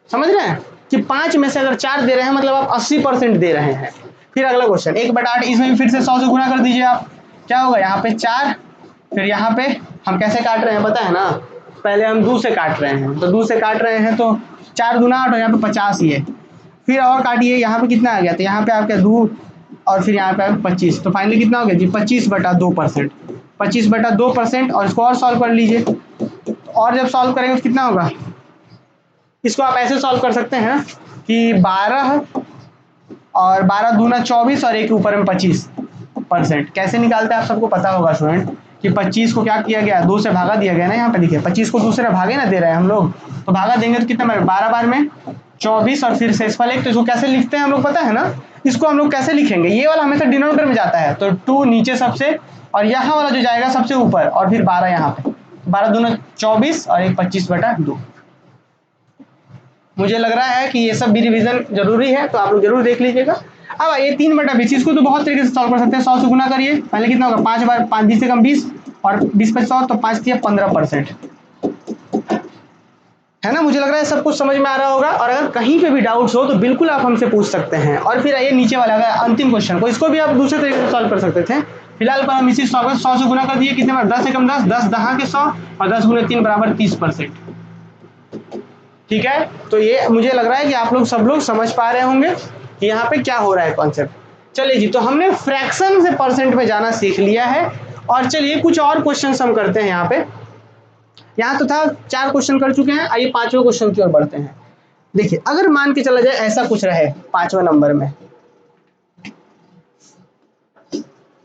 समझ रहे हैं कि 5 में से अगर 4 दे रहे हैं मतलब आप 80% दे रहे हैं। फिर अगला क्वेश्चन 1/8, इसमें भी फिर से 100 से गुना कर दीजिए आप, क्या होगा यहाँ पे 4, फिर यहाँ पे हम कैसे काट रहे हैं पता है ना, पहले हम 2 से काट रहे हैं, तो 2 से काट रहे हैं तो 4 दूना 8 और यहाँ पे 50 ही है। फिर और काटिए, यहाँ पे कितना आ गया, तो यहाँ पे आपका 2 और फिर यहाँ पे 25, तो फाइनली कितना हो गया जी 25/2%। 25/2%, और इसको और सॉल्व कर लीजिए, और जब सॉल्व करेंगे तो कितना होगा, इसको आप ऐसे सॉल्व कर सकते हैं कि 12 और 12 दूना 24 और एक ऊपर में 25%। कैसे निकालते हैं आप सबको पता होगा स्टूडेंट, कि 25 को क्या किया गया, 2 से भागा दिया गया ना। यहाँ पे देखिए 25 को दूसरे भागे ना दे रहे हैं हम लोग, तो भागा देंगे तो कितना मिलेगा, 12 बार में 24 और फिर शेषफल 1। तो इसको कैसे लिखते हैं हम लोग पता है ना, इसको हम लोग कैसे लिखेंगे, ये वाला हमेशा डिनोमिनेटर में जाता है, तो 2 नीचे सबसे, और यहाँ वाला जो जाएगा सबसे ऊपर, और फिर 12 यहाँ पे, 12 दूना 24 और एक 25/2। मुझे लग रहा है कि ये सब भी रिवीजन जरूरी है, तो आप लोग जरूर देख लीजिएगा। अब ये 3/20, इसको तो बहुत तरीके से सॉल्व कर सकते हैं। 100 से गुना करिए, पहले कितना होगा, 5 बार 5 20 से कम 20, और 20 पे 100, तो 5 किया 15%, है ना। मुझे लग रहा है सब कुछ समझ में आ रहा होगा, और अगर कहीं पे भी डाउट्स हो तो बिल्कुल आप हमसे पूछ सकते हैं। और फिर आइए नीचे वाला अंतिम क्वेश्चन को, इसको भी आप दूसरे तरीके से सॉल्व कर सकते थे। फिलहाल पर हम इसी 100 से गुना कर दिए, कितने बार, 10 से कम 10, 10 दहा के 100, और 10 गुने 3 बराबर 30%। ठीक है, तो ये मुझे लग रहा है कि आप लोग सब लोग समझ पा रहे होंगे कि यहाँ पे क्या हो रहा है कॉन्सेप्ट। चलिए जी, तो हमने फ्रैक्शन से परसेंट में जाना सीख लिया है, और चलिए कुछ और क्वेश्चन हम करते हैं। यहाँ पे यहाँ तो था 4 क्वेश्चन कर चुके हैं, आइए 5वें क्वेश्चन की ओर बढ़ते हैं। देखिए, अगर मान के चला जाए ऐसा कुछ रहे 5वें नंबर में,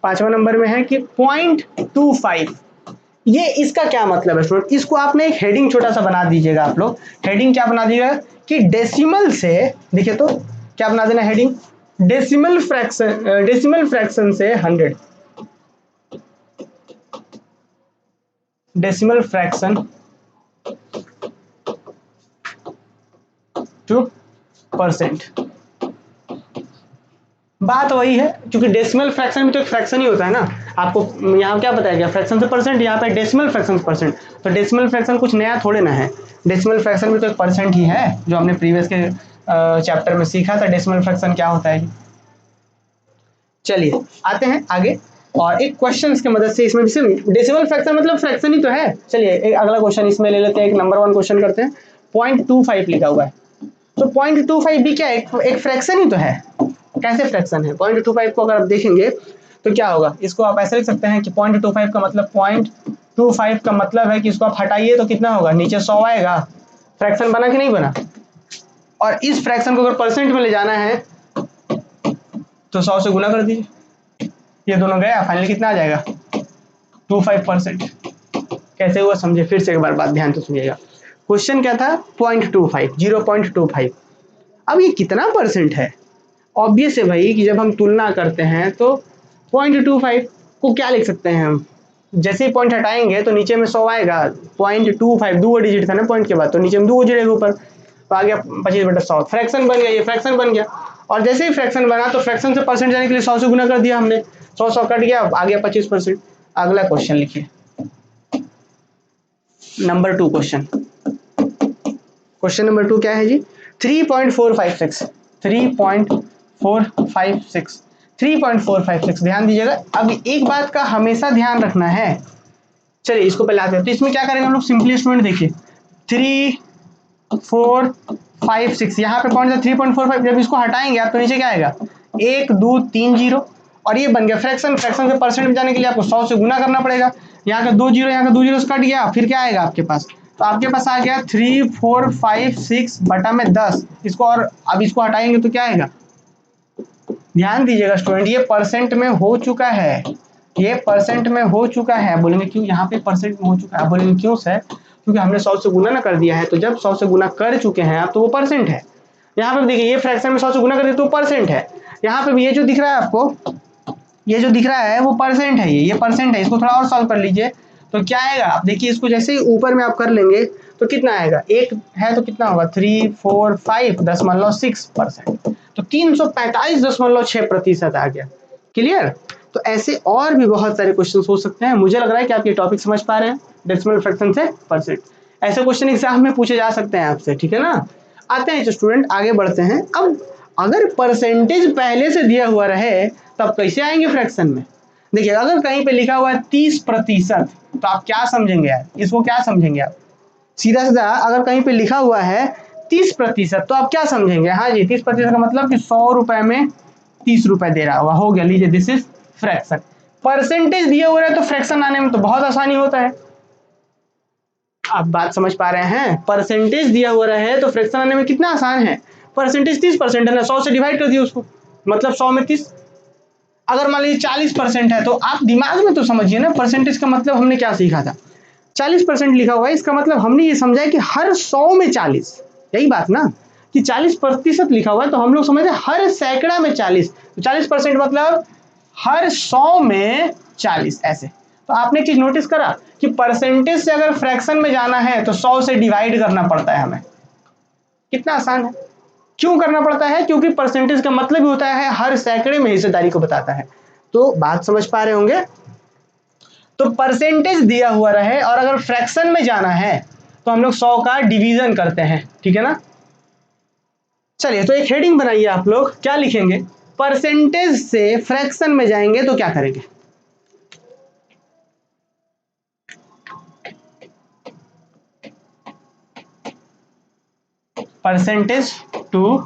5वें नंबर में है कि 0.25, ये इसका क्या मतलब है स्टूडेंट, इसको आपने एक हेडिंग छोटा सा बना दीजिएगा। आप लोग हेडिंग क्या बना दीजिएगा कि डेसिमल से, देखिए तो क्या बना देना हेडिंग, डेसिमल फ्रैक्शन से 100, डेसिमल फ्रैक्शन टू परसेंट। बात वही है, क्योंकि डेसिमल फ्रैक्शन में तो एक फ्रैक्शन ही होता है ना। आपको यहाँ क्या बताया गया, फ्रैक्शन से परसेंट, यहाँ पे डेसिमल फ्रैक्शन से परसेंट, तो डेसिमल फ्रैक्शन कुछ नया थोड़े ना है। डेसिमल फ्रैक्शन भी तो एक परसेंट ही है, जो हमने प्रीवियस के चैप्टर में सीखा था डेसिमल फ्रैक्शन क्या होता है। चलिए आते हैं आगे, और एक क्वेश्चन की मदद से इसमें भी डेसिमल फ्रैक्शन मतलब फ्रैक्शन ही तो है। चलिए एक अगला क्वेश्चन इसमें ले लेते हैं, एक नंबर 1 क्वेश्चन करते हैं। 0.25 लिखा हुआ है, तो 0.25 भी क्या है, एक फ्रैक्शन ही तो है। कैसे फ्रैक्शन है, 0.25 को अगर आप देखेंगे तो क्या होगा, इसको आप ऐसे लिख सकते हैं कि 0.25 का मतलब, 0.25 का मतलब है कि इसको आप हटाइए तो कितना होगा, नीचे 100 आएगा। फ्रैक्शन बना कि नहीं बना, और इस फ्रैक्शन को अगर परसेंट में ले जाना है तो 100 से गुना कर दीजिए, ये दोनों गया, फाइनली कितना आ जाएगा, 25%। कैसे हुआ समझे, फिर से एक बार बात ध्यान से सुनिएगा। क्वेश्चन क्या था, 0.25, 0.25। अब ये कितना परसेंट है, ऑब्वियस है भाई कि जब हम तुलना करते हैं तो 0.25 को क्या लिख सकते हैं हम, जैसे ही पॉइंट हटाएंगे तो नीचे में 100 आएगा। 0.25 दो डिजिट था ना पॉइंट के बाद, तो नीचे में 2 जुड़ेगा ऊपर, तो आ गया 25/100, फ्रैक्शन बन गया, ये फ्रैक्शन बन गया। और जैसे ही फ्रैक्शन बना तो फ्रैक्शन से परसेंट जाने के लिए 100 से गुना कर दिया हमने, 100 कट गया, आ गया 25%। अगला क्वेश्चन लिखिए, नंबर 2 क्वेश्चन। क्वेश्चन नंबर 2 क्या है जी, 3.456, 3.456, 3.456। ध्यान दीजिएगा, अब एक बात का हमेशा ध्यान रखना है। चलिए इसको पहले आते हैं, तो इसमें क्या करेंगे हम लोग, सिंपली स्टूडेंट देखिए 3.456, यहाँ पे कौन सा 3.45, जब इसको हटाएंगे आप तो नीचे क्या आएगा, 1 2 3 0, और ये बन गया फ्रैक्शन। फ्रैक्शन से परसेंट में जाने के लिए आपको 100 से गुना करना पड़ेगा। यहाँ का 2 जीरो, यहाँ का 2 जीरो से कट गया, फिर क्या आएगा आपके पास, तो आपके पास आ गया 3.456 बटा में 10। इसको, और अब इसको हटाएंगे तो क्या आएगा, ध्यान दीजिएगा स्टूडेंट, ये परसेंट में हो चुका है, ये परसेंट में हो चुका है। बोलेंगे क्यों, यहाँ पे परसेंट में हो चुका है, बोलेंगे क्यों सर, क्योंकि हमने 100 से गुना ना कर दिया है, तो जब 100 से गुना कर चुके हैं आप तो वो परसेंट है। यहाँ पे देखिए, ये फ्रैक्शन में 100 से गुना कर दिया तो परसेंट है। यहाँ पे भी ये जो दिख रहा है आपको, ये जो दिख रहा है वो परसेंट है, ये परसेंट है। इसको थोड़ा और सॉल्व कर लीजिए तो क्या आएगा, आप देखिए इसको जैसे ही ऊपर में आप कर लेंगे तो कितना आएगा, एक है तो कितना होगा, 345.6%, तो 345.6% आ गया। क्लियर, तो ऐसे और भी बहुत सारे क्वेश्चन हो सकते हैं। मुझे लग रहा है कि आप ये टॉपिक समझ पा रहे हैं, डेसिमल फ्रैक्शन से परसेंट। ऐसे क्वेश्चन एग्जाम में पूछे जा सकते हैं आपसे, ठीक है ना। आते हैं जो स्टूडेंट, आगे बढ़ते हैं। अब अगर परसेंटेज पहले से दिया हुआ रहे तब कैसे आएंगे फ्रैक्शन में। देखिए, अगर कहीं पे लिखा हुआ है 30%, तो आप क्या समझेंगे यार, इसको क्या समझेंगे आप, सीधा सीधा अगर कहीं पे लिखा हुआ है 30%, तो आप क्या समझेंगे, हाँ जी 30% का मतलब कि 100 रुपए में 30 रुपए दे रहा होगा, हो गया, लीजिए दिस इज फ्रैक्शन। परसेंटेज दिया हुआ है तो फ्रैक्शन आने में तो बहुत आसानी होता है। आप बात समझ पा रहे हैं, परसेंटेज दिया हुआ है तो फ्रैक्शन आने में कितना आसान है। परसेंटेज 30% है ना, 100 से डिवाइड कर दिए उसको, मतलब 100 में 30। अगर मान लीजिए 40% है तो आप दिमाग में तो समझिए ना, परसेंटेज का मतलब हमने क्या सीखा था, 40% लिखा हुआ है, इसका मतलब हमने ये समझा है कि हर 100 में 40, यही बात ना, कि 40% लिखा हुआ है तो हम लोग समझे हर सैकड़ा में 40, तो 40% मतलब हर 100 में 40 ऐसे। तो आपने एक चीज नोटिस करा कि परसेंटेज से अगर फ्रैक्शन में जाना है तो 100 से डिवाइड करना पड़ता है हमें, कितना आसान है। क्यों करना पड़ता है, क्योंकि परसेंटेज का मतलब ही होता है हर सैकड़े में हिस्सेदारी को बताता है। तो बात समझ पा रहे होंगे। तो परसेंटेज दिया हुआ रहे और अगर फ्रैक्शन में जाना है तो हम लोग 100 का डिवीजन करते हैं, ठीक है ना। चलिए तो एक हेडिंग बनाइए आप लोग, क्या लिखेंगे, परसेंटेज से फ्रैक्शन में जाएंगे तो क्या करेंगे। परसेंटेज टू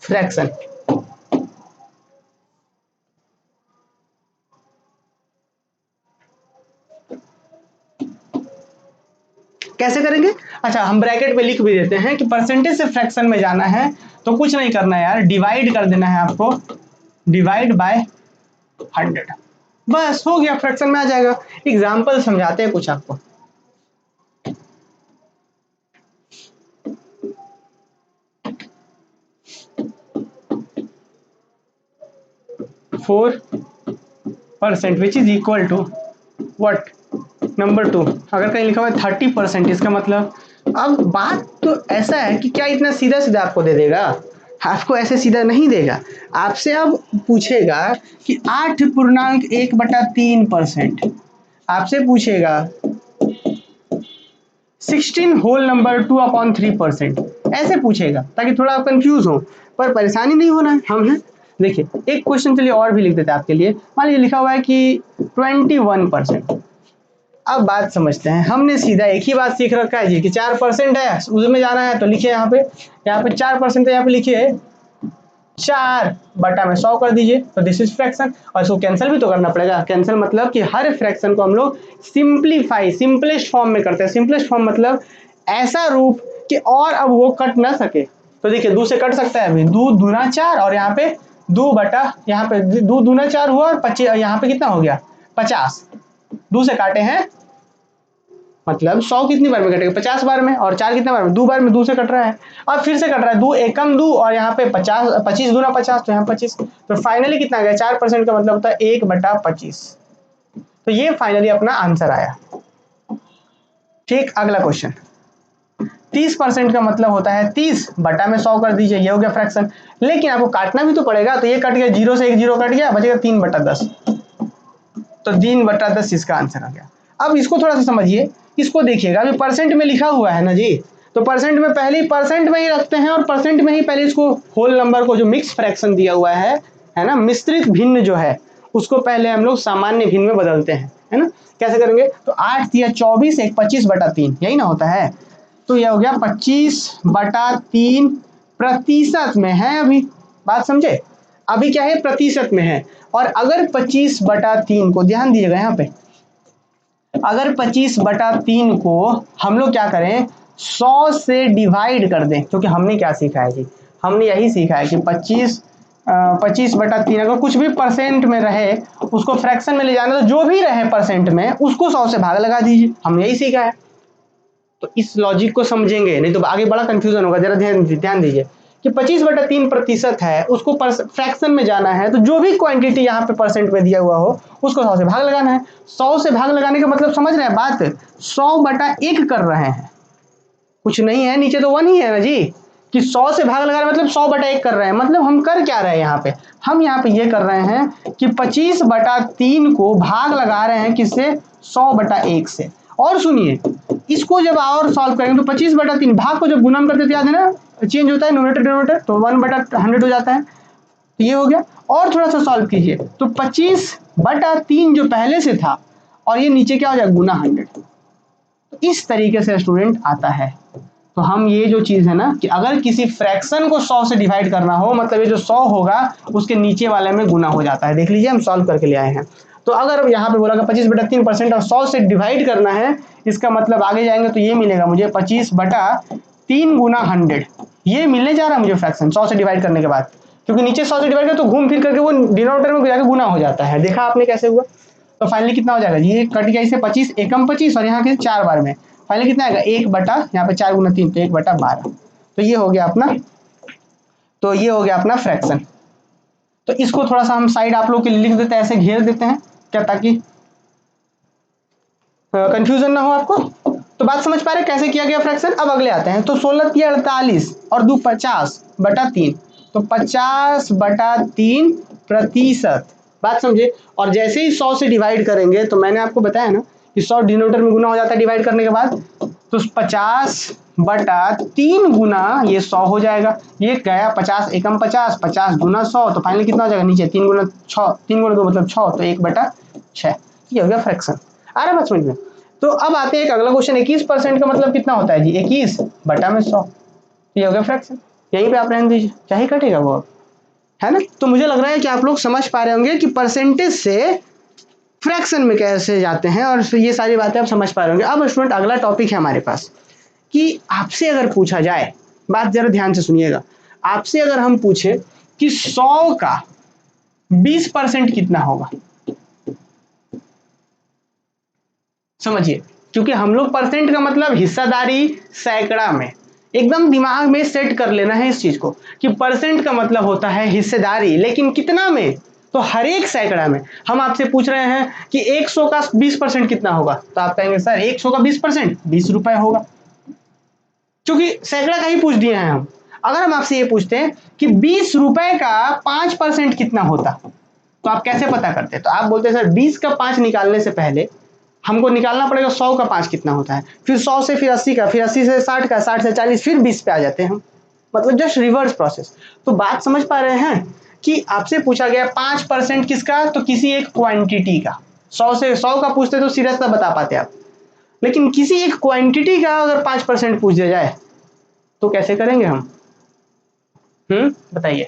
फ्रैक्शन, कैसे करेंगे। अच्छा हम ब्रैकेट में लिख भी देते हैं कि परसेंटेज से फ्रैक्शन में जाना है तो कुछ नहीं करना है यार, डिवाइड कर देना है आपको, डिवाइड बाय 100, बस हो गया, फ्रैक्शन में आ जाएगा। एग्जाम्पल समझाते हैं कुछ आपको। 4% which is equal to what, number 2। अगर कहीं लिखा हुआ है 30%, इसका मतलब, अब बात तो ऐसा है कि क्या इतना सीधा सीधा आपको दे देगा, आपको ऐसे सीधा नहीं देगा। आपसे अब पूछेगा कि 8.1/3%, आपसे पूछेगा 16 होल नंबर 2/3%, ऐसे पूछेगा ताकि थोड़ा आप कंफ्यूज हो, पर परेशानी नहीं होना है हम हैं। देखिए एक क्वेश्चन चलिए और भी लिख देते हैं आपके लिए, मान लीजिए लिखा हुआ है कि 21%। अब बात समझते हैं, हमने सीधा एक ही बात सीख रखा है जी कि 4% है उसमें जाना है तो लिखिए यहाँ पे 4% है, यहाँ पे लिखिए 4/100 कर दीजिए, तो दिस इज फ्रैक्शन। और इसको कैंसिल भी तो करना पड़ेगा, कैंसिल मतलब कि हर फ्रैक्शन को हम लोग सिंप्लीफाई, सिंपलेस्ट फॉर्म में करते हैं। सिंपलेस्ट फॉर्म मतलब ऐसा रूप कि और अब वो कट ना सके। तो देखिए 2 से कट सकता है, अभी 2 दूना 4 और यहाँ पे 2 बटा, यहाँ पे 2 दूना 4 हुआ और 25, यहाँ पे कितना हो गया 50, 2 से काटे हैं, मतलब 100 कितनी बार में कटेगा 50 बार में, और 4 कितने बार में 2 बार में, 2 से कट रहा है। अब फिर से कट रहा है, 2 एकम 2 और यहाँ पे 50, 25 दूना 50, तो यहाँ 25, तो फाइनली कितना आ गया 4% का मतलब होता है 1/25। तो ये फाइनली अपना आंसर आया। ठीक, अगला क्वेश्चन, 30% का मतलब होता है 30/100 कर दीजिए, ये हो गया फ्रैक्शन। लेकिन आपको काटना भी तो पड़ेगा, तो ये कट गया, 0 से 1 0 कट गया, बचेगा 3/10, तो 3/10 इसका आंसर आ गया। अब इसको थोड़ा सा समझिए, इसको देखिएगा, अभी परसेंट में लिखा हुआ है ना जी, तो परसेंट में पहले ही परसेंट में ही रखते हैं और परसेंट में ही पहले इसको होल नंबर को, जो मिक्स फ्रैक्शन दिया हुआ है ना, मिश्रित भिन्न जो है उसको पहले हम लोग सामान्य भिन्न में बदलते हैं, है ना। कैसे करेंगे, तो 8 या 24 एक 25/3, यही ना होता है, तो यह हो गया 25/3 प्रतिशत में है अभी, बात समझे, अभी क्या है प्रतिशत में है। और अगर 25/3 को, ध्यान दीजिएगा यहाँ पे, अगर 25/3 को हम लोग क्या करें 100 से डिवाइड कर दें, क्योंकि हमने क्या सीखा है जी, हमने यही सीखा है कि 25/3 अगर कुछ भी परसेंट में रहे उसको फ्रैक्शन में ले जाना, तो जो भी रहे परसेंट में उसको 100 से भाग लगा दीजिए, हमने यही सीखा है। तो इस लॉजिक को समझेंगे, नहीं तो आगे बड़ा कंफ्यूजन होगा। जरा ध्यान दीजिए कि 25/3 प्रतिशत है, उसको फ्रैक्शन में जाना है, तो जो भी क्वांटिटी यहाँ पे परसेंट में दिया हुआ हो उसको 100 से भाग लगाना है। 100 से भाग लगाने का मतलब समझ रहे हैं बात, 100/1 कर रहे हैं, कुछ नहीं है, नीचे तो 1 ही है ना जी, कि 100 से भाग लगा रहे मतलब 100/1 कर रहे हैं। मतलब हम कर क्या रहे हैं यहाँ पे, हम यहाँ पे ये कर रहे हैं कि 25/3 को भाग लगा रहे हैं किससे, 100/1 से। और सुनिए, इसको जब और सॉल्व करेंगे तो 25/3 भाग को जब गुणन करते थे, याद है ना, चेंज होता है न्यूमरेटर डिनोमिनेटर, तो 1/100 हो जाता है, तो ये हो गया। और थोड़ा सा सॉल्व कीजिए, तो 25/3 जो पहले से था और ये नीचे क्या हो जाएगा गुना 100, इस तरीके से स्टूडेंट आता है। तो हम ये जो चीज है ना कि अगर किसी फ्रैक्शन को 100 से डिवाइड करना हो, मतलब ये जो 100 होगा उसके नीचे वाले में गुना हो जाता है। देख लीजिए हम सॉल्व करके ले आए हैं। तो अगर यहाँ पे बोला 25/3% और 100 से डिवाइड करना है, इसका मतलब आगे जाएंगे तो ये मिलेगा मुझे 25/3 गुना 100, ये मिलने जा रहा है मुझे फ्रैक्शन 100 से डिवाइड करने के बाद, क्योंकि नीचे 100 से डिवाइड कर तो घूम फिर करके वो डिनोमिनेटर में जाकर गुना हो जाता है। देखा आपने कैसे हुआ। तो फाइनली कितना हो जाएगा जी, ये कट गया इससे 25 एकम 25 और यहाँ के 4 बार में फाइनली कितना आएगा 1 बटा यहाँ पे 4 गुना 3 तो 1/12। तो ये हो गया अपना, तो ये हो गया अपना फ्रैक्शन। तो इसको थोड़ा सा हम साइड आप लोग के लिए लिख देते हैं, ऐसे घेर देते हैं क्या, ताकि कंफ्यूजन ना हो आपको। तो बात समझ पा रहे हैं कैसे किया गया फ्रैक्शन। अब अगले आते हैं। तो 16 3 48 और 2 50/3, तो 50/3%। बात समझे। और जैसे ही 100 से डिवाइड करेंगे तो मैंने आपको बताया ना कि 100 डिनोमिनेटर में गुना हो जाता है डिवाइड करने के बाद, तो 50/3 गुना ये 100 हो जाएगा। ये गया 50 एकम 50, 50 गुना 100, तो फाइनली कितना हो जाएगा नीचे 3 गुना 6, 3 गुना 2 मतलब 6, तो 1/6। ये हो गया फ्रैक्शन। आ रहा है बात समझ में। तो अब आते हैं एक अगला क्वेश्चन, 21% का मतलब कितना होता है जी, 21/100। ये हो गया फ्रैक्शन। यहीं पे आप रहने दीजिए, क्या ही कटेगा वो, है ना। तो मुझे लग रहा है कि आप लोग समझ पा रहे होंगे कि परसेंटेज से फ्रैक्शन में कैसे जाते हैं, और ये सारी बातें आप समझ पा रहे होंगे। अब स्टूडेंट अगला टॉपिक है हमारे पास कि आपसे अगर पूछा जाए, बात जरा ध्यान से सुनिएगा, आपसे अगर हम पूछे कि 100 का 20% कितना होगा, समझिए, क्योंकि हम लोग परसेंट का मतलब हिस्सादारी सैकड़ा में, एकदम दिमाग में सेट कर लेना है इस चीज को कि परसेंट का मतलब होता है हिस्सेदारी, लेकिन कितना में, तो हर एक सैकड़ा में। हम आपसे पूछ रहे हैं कि 100 का 20% कितना होगा, तो आप कहेंगे सर 100 का 20% 20 रुपए होगा, क्योंकि सैकड़ा का ही पूछ दिए हैं हम। अगर हम आपसे ये पूछते हैं कि 20 रुपए का 5% कितना होता, तो आप कैसे पता करते? तो आप बोलते हैं सर 20 का 5 निकालने से पहले हमको निकालना पड़ेगा 100 का 5 कितना होता है, फिर 100 से फिर 80 का, फिर 80 से 60 का, 60 से 40, फिर 20 पे आ जाते हैं हम, मतलब जस्ट रिवर्स प्रोसेस। तो बात समझ पा रहे हैं कि आपसे पूछा गया 5% किसका, तो किसी एक क्वांटिटी का। 100 का पूछते तो सीरियस ना बता पाते आप, लेकिन किसी एक क्वांटिटी का अगर 5% पूछ दिया जाए तो कैसे करेंगे हम, बताइए।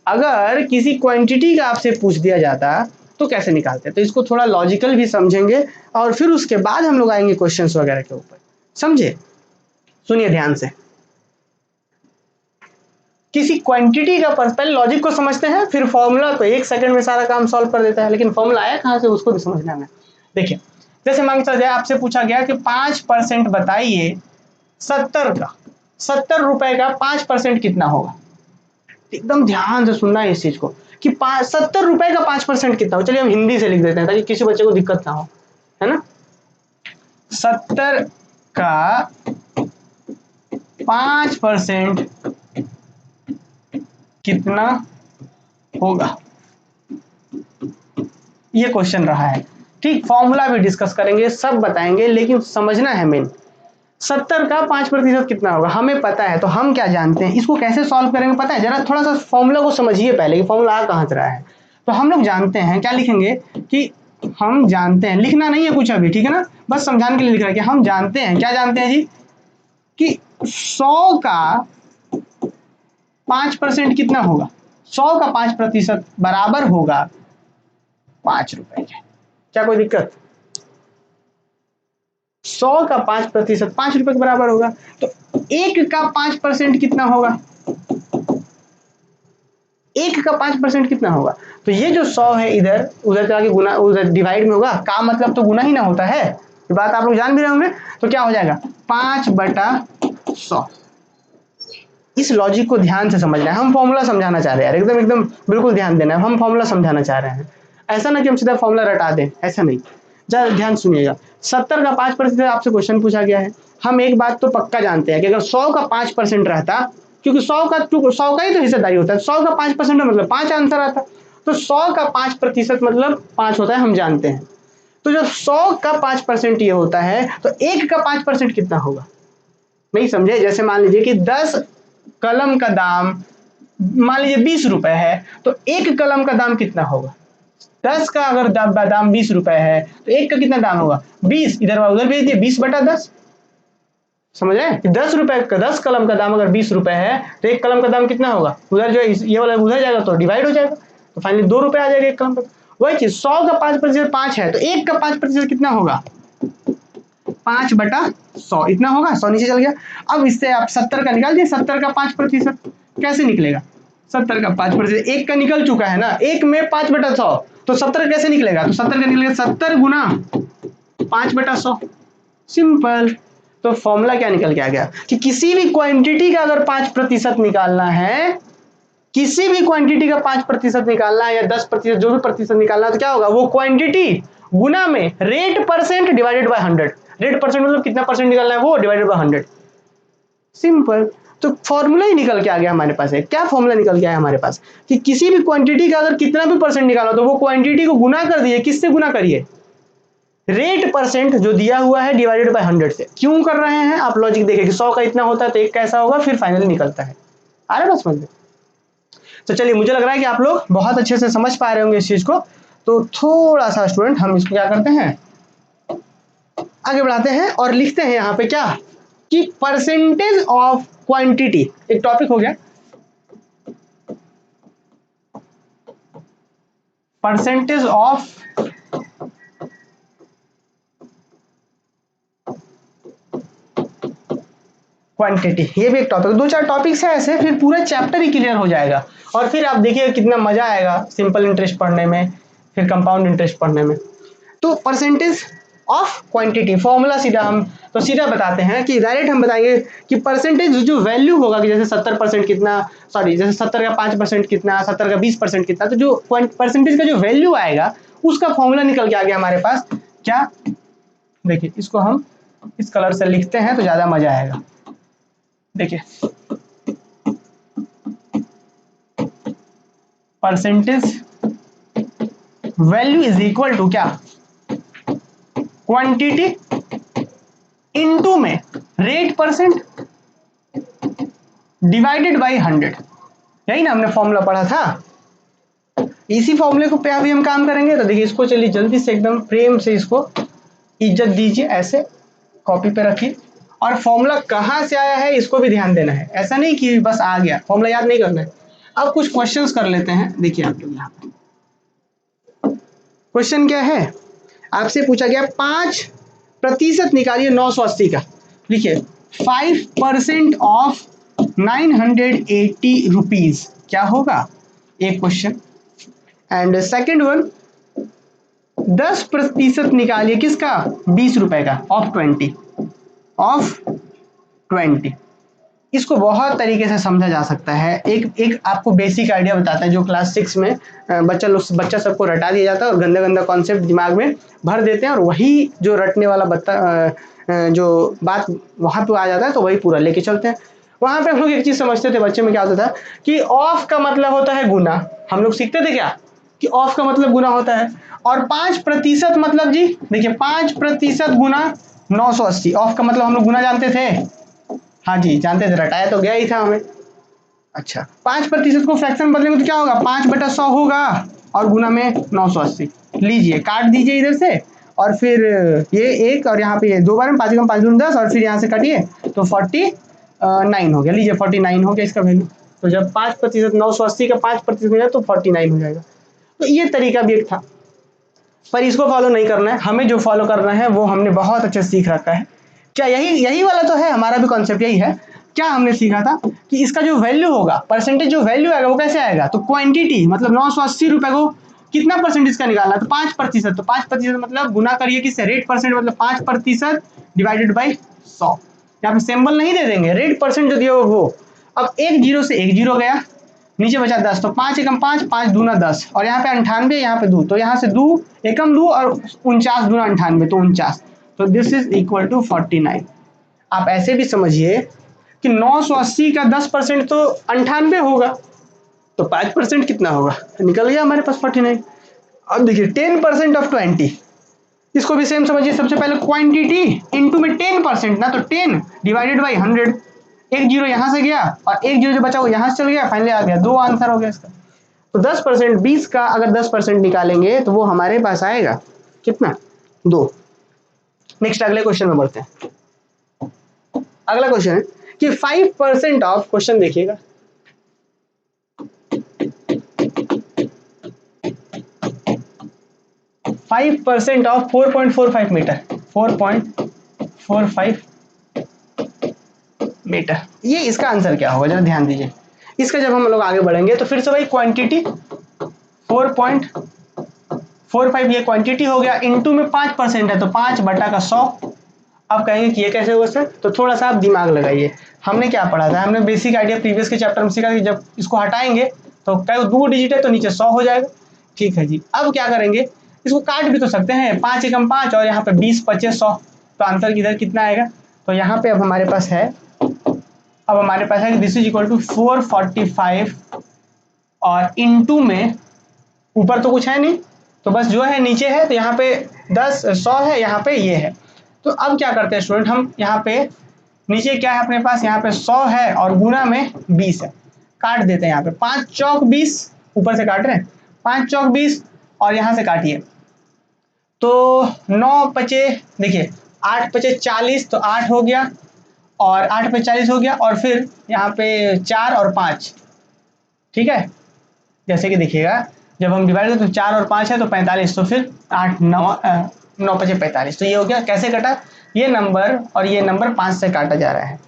अगर किसी क्वांटिटी का आपसे पूछ दिया जाता तो कैसे निकालते? तो इसको थोड़ा लॉजिकल भी समझेंगे और फिर उसके बाद हम लोग आएंगे क्वेश्चंस वगैरह के ऊपर, समझे। सुनिए ध्यान से, किसी क्वांटिटी का पहले लॉजिक को समझते हैं, फिर फॉर्मूला तो 1 सेकंड में सारा काम सॉल्व कर देता है, लेकिन फॉर्मूला आया कहां से उसको भी समझना है। देखिए, जैसे मान चला जाए आपसे पूछा गया कि 5% बताइए 70 का, 70 रुपए का 5% कितना होगा। एकदम ध्यान से सुनना है इस चीज को कि 70 रुपए का 5% कितना हो। चलिए हम हिंदी से लिख देते हैं ताकि किसी बच्चे को दिक्कत ना हो, है ना। 70 का 5% कितना होगा, ये क्वेश्चन रहा है। ठीक, फॉर्मूला भी डिस्कस करेंगे, सब बताएंगे, लेकिन समझना है मेन 70 का 5% कितना होगा हमें पता है। तो हम क्या जानते हैं, इसको कैसे सॉल्व करेंगे पता है, जरा थोड़ा सा फॉर्मूला को समझिए पहले कि फॉर्मूला आ कहां से रहा है। तो हम लोग जानते हैं, क्या लिखेंगे कि हम जानते हैं, लिखना नहीं है कुछ अभी, ठीक है ना, बस समझाने के लिए लिख रहा है कि हम जानते हैं। क्या जानते हैं जी, कि 100 का 5% कितना होगा, 100 का 5% बराबर होगा 5 रुपए के। क्या कोई दिक्कत? 100 का 5% 5 रुपए के बराबर होगा। तो 1 का 5% कितना होगा, 1 का 5% कितना होगा। तो ये जो 100 है इधर उधर जाके गुना, उधर डिवाइड में होगा, का मतलब तो गुना ही ना होता है, ये बात आप लोग जान भी रहे होंगे। तो क्या हो जाएगा 5/100। इस लॉजिक को ध्यान से समझना है, हम फॉर्मूला समझाना चाह रहे हैं यार, एकदम एकदम बिल्कुल ध्यान देना है, हम फॉर्मूला समझाना चाह रहे हैं। ऐसा ना कि हम सीधा फॉर्मूला रटा दें, ऐसा नहीं, जरा ध्यान सुनिएगा। 70 का 5% आपसे क्वेश्चन पूछा गया है, हम एक बात तो पक्का जानते हैं कि अगर 100 का 5% रहता, क्योंकि 100 का ही तो हिस्सेदारी होता है, 100 का 5% मतलब 5 आंसर आता, तो 100 का 5% मतलब 5 होता है, हम जानते हैं। तो जब 100 का 5% ये होता है तो 1 का 5% कितना होगा, नहीं समझे। जैसे मान लीजिए कि 10 कलम का दाम मान लीजिए 20 रुपए है, तो 1 कलम का दाम कितना होगा। 10 का अगर दाम 20 रुपए है तो 1 का कितना दाम होगा 20, इधर उधर भेज दिए 20/10, समझ रहे हैं कि 10 रुपए का 10 कलम का दाम अगर 20 रुपए है तो एक कलम का दाम कितना होगा, उधर जो ये वाला उधर जाएगा तो डिवाइड हो जाएगा, तो फाइनली 2 रुपए आ जाएगा एक कलम पर। वही चीज 100 का 5% 5 है तो 1 का 5% कितना होगा, 5/100 इतना होगा, 100 नीचे चल गया। अब इससे आप 70 का निकाल दिए, 70 का 5% कैसे निकलेगा, 70 का 5%, एक का निकल चुका है ना, एक में 5/100 तो 70 कैसे निकलेगा, तो 70 का निकलेगा 70 गुना 5/100, सिंपल। तो फॉर्मूला क्या निकल के आ गया कि किसी भी क्वांटिटी का अगर 5% निकालना है, किसी भी क्वांटिटी का 5% निकालना है या 10% जो भी प्रतिशत निकालना है तो क्या होगा, वो क्वांटिटी गुना में rate percent divided by 100, rate percent मतलब कितना परसेंट निकालना है वो डिवाइडेड बाय 100, सिंपल। तो फॉर्मूला ही निकल के आ गया हमारे पास है। क्या फॉर्मूला निकल के आया हमारे पास कि किसी भी क्वांटिटी का अगर कितना भी परसेंट निकालो तो वो क्वांटिटी को गुना कर दिए, किससे गुना करिए, रेट परसेंट जो दिया हुआ है डिवाइडेड बाय 100 से। क्यों कर रहे हैं आप लॉजिक देखिए कि 100 का इतना होता है तो एक कैसा होगा, फिर फाइनली निकलता है। आ रहा है बस समझ में। तो चलिए मुझे लग रहा है कि आप लोग बहुत अच्छे से समझ पा रहे होंगे इस चीज को। तो थोड़ा सा स्टूडेंट हम इसको क्या करते हैं, आगे बढ़ाते हैं और लिखते हैं यहाँ पे क्या कि परसेंटेज ऑफ क्वांटिटी, एक टॉपिक हो गया परसेंटेज ऑफ क्वांटिटी, ये भी एक टॉपिक, 2-4 टॉपिक्स है ऐसे, फिर पूरा चैप्टर ही क्लियर हो जाएगा और फिर आप देखिए कितना मजा आएगा सिंपल इंटरेस्ट पढ़ने में, फिर कंपाउंड इंटरेस्ट पढ़ने में। तो परसेंटेज ऑफ क्वांटिटी फॉर्मूला सीधा हम तो सीधा बताते हैं कि डायरेक्ट हम बताएंगे कि परसेंटेज जो वैल्यू होगा कि जैसे 70% कितना, सॉरी जैसे 70 का 5% कितना, 70 का 20% कितना, तो जो परसेंटेज का जो वैल्यू आएगा उसका फॉर्मूला निकल के आ गया हमारे पास। क्या देखिए इसको हम इस कलर से लिखते हैं तो ज्यादा मजा आएगा। देखिए percentage value is equal to क्या, क्वांटिटी इनटू में रेट परसेंट डिवाइडेड बाय 100, यही ना हमने फॉर्मूला पढ़ा था। इसी फॉर्मूले को पे अभी हम काम करेंगे। तो देखिए इसको चलिए जल्दी से एकदम प्रेम से इसको इज्जत दीजिए, ऐसे कॉपी पे रखिए और फॉर्मूला कहाँ से आया है इसको भी ध्यान देना है, ऐसा नहीं कि बस आ गया फॉर्मूला याद नहीं करना है। अब कुछ क्वेश्चंस कर लेते हैं। देखिए आप लोग यहाँ पे क्वेश्चन क्या है, आपसे पूछा गया 5% निकालिए 980 का। लिखिए 5% ऑफ 980 रुपीज क्या होगा, एक क्वेश्चन। एंड सेकेंड वन 10% निकालिए किसका, 20 रुपए का, ऑफ 20। इसको बहुत तरीके से समझा जा सकता है। एक एक आपको बेसिक आइडिया बताता है जो क्लास 6 में बच्चा सबको रटा दिया जाता है और गंदा गंदा कॉन्सेप्ट दिमाग में भर देते हैं और वही जो रटने वाला जो बात वहां पे आ जाता है तो वही पूरा लेके चलते हैं। वहां पे हम लोग एक चीज समझते थे बच्चे में, क्या होता था कि ऑफ का मतलब होता है गुना, हम लोग सीखते थे क्या कि ऑफ का मतलब गुना होता है, और 5% मतलब जी देखिए 5% गुना 980, ऑफ का मतलब हम लोग गुना जानते थे, हाँ जी जानते थे, रटाया तो गया ही था हमें। अच्छा 5% को फ्रैक्शन बदलेंगे तो क्या होगा, 5/100 होगा और गुना में 980। लीजिए काट दीजिए इधर से और फिर ये एक और यहाँ पे ये 2 बार में 5 कम 5 दूनी 10 और फिर यहाँ से काटिए तो 49 हो गया। लीजिए 49 हो गया इसका वैल्यू। तो जब 5% 980 का 5% हो जाए तो 49 हो जाएगा। तो ये तरीका भी एक था, पर इसको फॉलो नहीं करना है हमें, जो फॉलो करना है वो हमने बहुत अच्छे से सीख रखा है। क्या यही वाला तो है हमारा भी कॉन्सेप्ट यही है। क्या हमने सीखा था कि इसका जो वैल्यू होगा, परसेंटेज जो वैल्यू आएगा वो कैसे आएगा, तो क्वांटिटी मतलब 980 रुपए को कितना परसेंटेज का निकालना, तो 5%, तो 5% मतलब गुना करिए किससे, रेट परसेंट मतलब 5% डिवाइडेड बाई 100। यहाँ पे सिंबल नहीं दे देंगे, रेट परसेंट जो दिया वो। अब एक जीरो से एक जीरो गया, नीचे बचा 10, तो 5 एकम 5, 5 दूना 10 और यहाँ पे 98, यहाँ पे 2, तो यहाँ से 2 एकम 2 और 49 दूना 98 तो 49, तो दिस इज इक्वल टू 49। आप ऐसे भी समझिए कि 980 का 10% तो 98 होगा, तो 5% कितना होगा, निकल गया हमारे पास 49। अब देखिए 10% ऑफ 20, इसको भी सेम समझिए। सबसे पहले क्वांटिटी इनटू में 10% ना, तो 10 डिवाइडेड बाई 100, एक जीरो यहाँ से गया और एक जीरो जो बचा वो यहाँ से चल गया, फाइनली आ गया 2 आंसर हो गया इसका। तो 10%, 20 का अगर 10% निकालेंगे तो वो हमारे पास आएगा कितना, 2। नेक्स्ट अगले क्वेश्चन में बढ़ते हैं। अगला क्वेश्चन है कि 5% ऑफ, क्वेश्चन देखिएगा, 5% ऑफ 4.45 मीटर, 4.45 मीटर, ये इसका आंसर क्या होगा, जरा ध्यान दीजिए। इसका जब हम लोग आगे बढ़ेंगे तो फिर से वही क्वांटिटी 4.45 ये क्वांटिटी हो गया, इनटू में 5% है तो 5/100। अब कहेंगे कि ये कैसे होगा सर, तो थोड़ा सा आप दिमाग लगाइए। हमने क्या पढ़ा था, हमने बेसिक आइडिया प्रीवियस के चैप्टर में सीखा कि जब इसको हटाएंगे तो क्या 2 डिजिट है तो नीचे 100 हो जाएगा। ठीक है जी, अब क्या करेंगे, इसको काट भी तो सकते हैं, 5 एकम 5 और यहाँ पे 20 25 100, तो आंसर किधर कितना आएगा, तो यहाँ पे अब हमारे पास है, अब हमारे पास है कि दिस इज इक्वल टू 445 और इनटू में ऊपर तो कुछ है नहीं, तो बस जो है नीचे है, तो यहाँ पे 100 है, यहाँ पे ये है। तो अब क्या करते हैं स्टूडेंट, हम यहाँ पे नीचे क्या है अपने पास, यहाँ पे 100 है और गुना में 20 है, काट देते हैं यहाँ पे 5 चौक 20, ऊपर से काट रहे हैं 5 चौक 20 और यहाँ से काटिए तो 9 पचे, देखिए 8 पचे 40, तो 8 हो गया और 8 पे 40 हो गया, और फिर यहाँ पे 4 और 5, ठीक है। जैसे कि देखिएगा जब हम डिवाइड करते तो 4 और 5 है तो 45, तो फिर 8 9 पचे 45, तो ये हो गया, कैसे कटा, ये नंबर और ये नंबर 5 से काटा जा रहा है।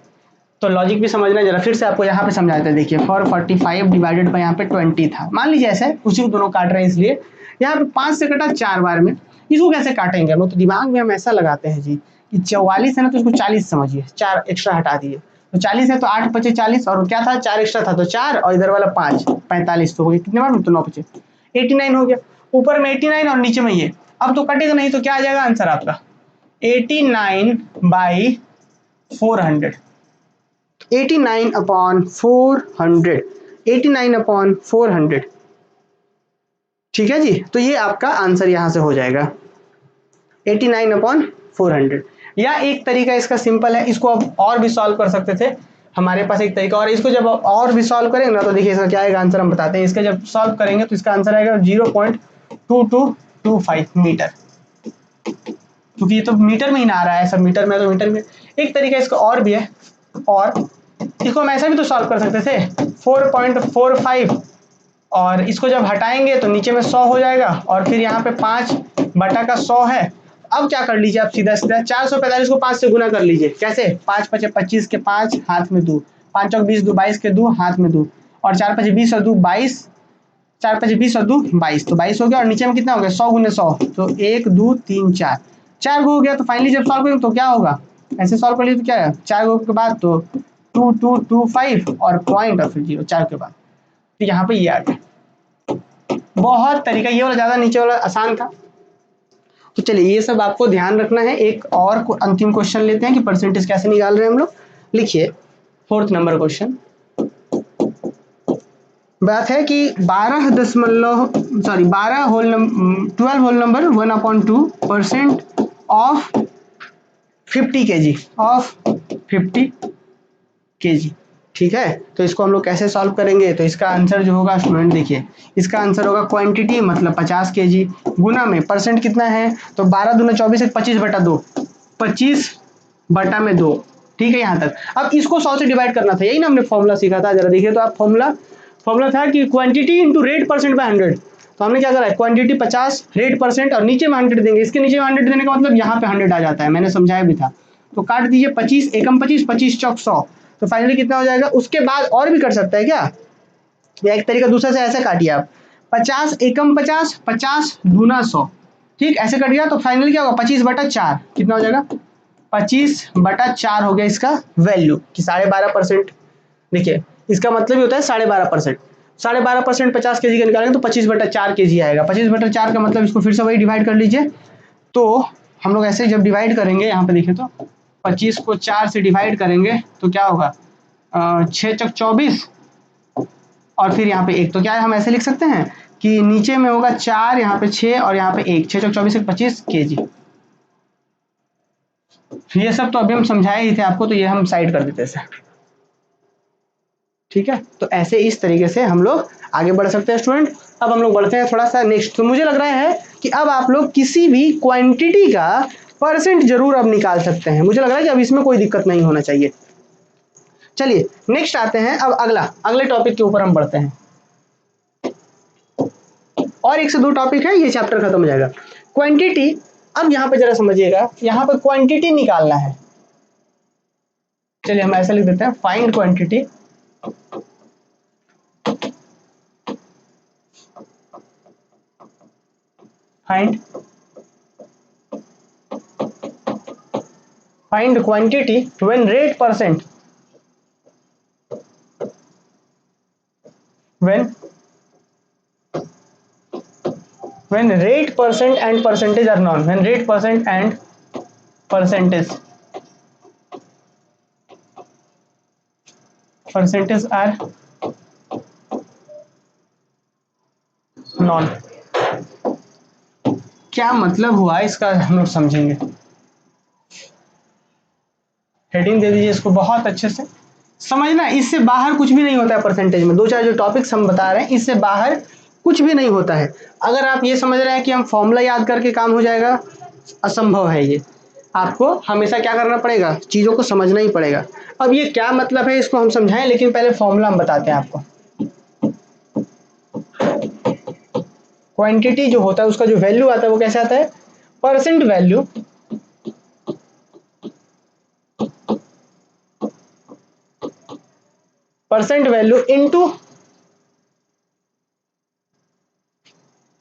तो लॉजिक भी समझना जरा, फिर से आपको यहाँ पे समझाते हैं। देखिए 445 डिवाइडेड बाय यहाँ पे 20 था, मान लीजिए ऐसे उसी को दोनों काट रहे हैं, इसलिए यहाँ पे 5 से कटा 4 बार में, इसको कैसे काटेंगे हम लोग, तो दिमाग में हम ऐसा लगाते हैं जी कि 44 है ना, तो इसको 40 समझिए, 4 एक्स्ट्रा हटा दिए, तो 40 है तो 8 पचे 40 और क्या था 4 एक्स्ट्रा था तो 4 और इधर वाला 5 45, तो हो गया कितने बार में, तो 9 पचे 89 हो गया, ऊपर में 89 और नीचे में ये, अब तो कटेगा नहीं, तो क्या आ जाएगा आंसर आपका 89/400, 89/400, 89/400, ठीक है जी। तो ये आपका आंसर यहां से हो जाएगा 89/400। या एक तरीका इसका सिंपल है, इसको आप और भी सॉल्व कर सकते थे, हमारे पास एक तरीका, और इसको जब और भी सॉल्व करेंगे ना तो देखिए इसका क्या आएगा आंसर, हम बताते हैं। इसका जब सॉल्व करेंगे तो इसका आंसर आएगा 0.2225 मीटर, क्योंकि ये तो मीटर में ही ना आ रहा है, सब मीटर में, तो मीटर में। एक तरीका इसका और भी है, और इसको हम ऐसा भी तो सॉल्व कर सकते थे 4.45, और इसको जब हटाएंगे तो नीचे में 100 हो जाएगा, और फिर यहाँ पे 5/100 है। अब क्या कर लीजिए आप, सीधा सीधा 445 को 5 से गुना कर लीजिए, कैसे, 5 पचे 25 के 5 हाथ में 2, 5 चौक 20 2 22 के 2 हाथ में 2, और 4 पचे 20 और 2 22, 4 पचे 20 और 2 22, तो 22 हो गया, और नीचे में कितना हो गया 100 गुने 100, तो 1 2 3 4, 4 हो गया। तो फाइनली जब सॉल्व करेंगे तो क्या होगा, ऐसे सॉल्व कर लिए तो क्या है, 4 के बाद तो 2225 और पॉइंट और फिर 0 4 के बाद, तो यहाँ पे ये आ गया। बहुत तरीका, ये वाला ज्यादा नीचे वाला आसान था। तो चलिए ये सब आपको ध्यान रखना है। एक और अंतिम क्वेश्चन लेते हैं कि परसेंटेज कैसे निकाल रहे हैं हम लोग। लिखिए 4th नंबर क्वेश्चन, बात है कि 12 whole number 1/2% of 50 kg of 50 kg, ठीक है। तो इसको हम लोग कैसे सॉल्व करेंगे, तो इसका आंसर जो होगा स्टूडेंट देखिए, इसका आंसर होगा क्वांटिटी मतलब 50 kg गुना में परसेंट कितना है, तो 12 दूना 24 है 25/2, 25/2, ठीक है यहाँ तक। अब इसको 100 से डिवाइड करना था, यही ना हमने फॉर्मूला सीखा था, जरा देखिए तो आप फॉर्मूला था कि quantity into rate percent by 100। तो हमने क्या करा है, क्वांटिटी 50 रेट परसेंट और नीचे में 100 देंगे, इसके नीचे में 100 देने का मतलब यहाँ पे 100 आ जाता है, मैंने समझाया भी था। तो काट दीजिए 25 एकम 25 25 चौक 100, तो फाइनली कितना हो जाएगा। उसके बाद और भी कर सकता है क्या, या एक तरीका दूसरा से ऐसे काटिए आप, 50 एकम 50 50 दूना 100, ठीक, ऐसे कट गया। तो फाइनली क्या होगा 25/4, कितना हो जाएगा 25/4 हो गया इसका वैल्यू कि 12.5%। देखिए इसका मतलब ही होता है 12.5%, 12.5% 50 kg का निकालेंगे तो 25/4 kg आएगा। 25/4 का मतलब इसको फिर से वही डिवाइड कर लीजिए। तो हम लोग ऐसे जब डिवाइड करेंगे, यहाँ पे देखिए तो 25 को 4 से डिवाइड करेंगे तो क्या होगा 6 चौक 24 और फिर यहाँ पे 1, तो क्या है हम ऐसे लिख सकते हैं कि नीचे में होगा 4, यहाँ पे 6 और यहाँ पे 1, 6 चौक 24 25 kg। ये सब तो अभी हम समझाए ही थे आपको, तो ये हम साइड कर देते हैं, ठीक है। तो ऐसे इस तरीके से हम लोग आगे बढ़ सकते हैं स्टूडेंट। अब हम लोग बढ़ते हैं थोड़ा सा नेक्स्ट। तो मुझे लग रहा है कि अब आप लोग किसी भी क्वांटिटी का परसेंट जरूर अब निकाल सकते हैं, मुझे लग रहा है कि अब इसमें कोई दिक्कत नहीं होना चाहिए। चलिए नेक्स्ट आते हैं, अब अगले टॉपिक के ऊपर हम बढ़ते हैं। और 1 से 2 टॉपिक है, ये चैप्टर खत्म हो जाएगा। क्वांटिटी, अब यहां पे जरा समझिएगा, यहां पर क्वांटिटी निकालना है। चलिए हम ऐसा लिख देते हैं, find quantity, find quantity when rate percent, when rate percent and percentage are known, when rate percent and percentage are known। क्या मतलब हुआ इसका हम लोग समझेंगे। हेडिंग दे दीजिए इसको बहुत अच्छे से समझना, इससे बाहर कुछ भी नहीं होता है परसेंटेज में। 2-4 जो टॉपिक्स हम बता रहे हैं इससे बाहर कुछ भी नहीं होता है। अगर आप ये समझ रहे हैं कि हम फॉर्मूला याद करके काम हो जाएगा, असंभव है ये। आपको हमेशा क्या करना पड़ेगा, चीज़ों को समझना ही पड़ेगा। अब ये क्या मतलब है इसको हम समझाएं, लेकिन पहले फॉर्मूला हम बताते हैं आपको। क्वांटिटी जो होता है उसका जो वैल्यू आता है वो कैसे आता है, परसेंट वैल्यू इनटू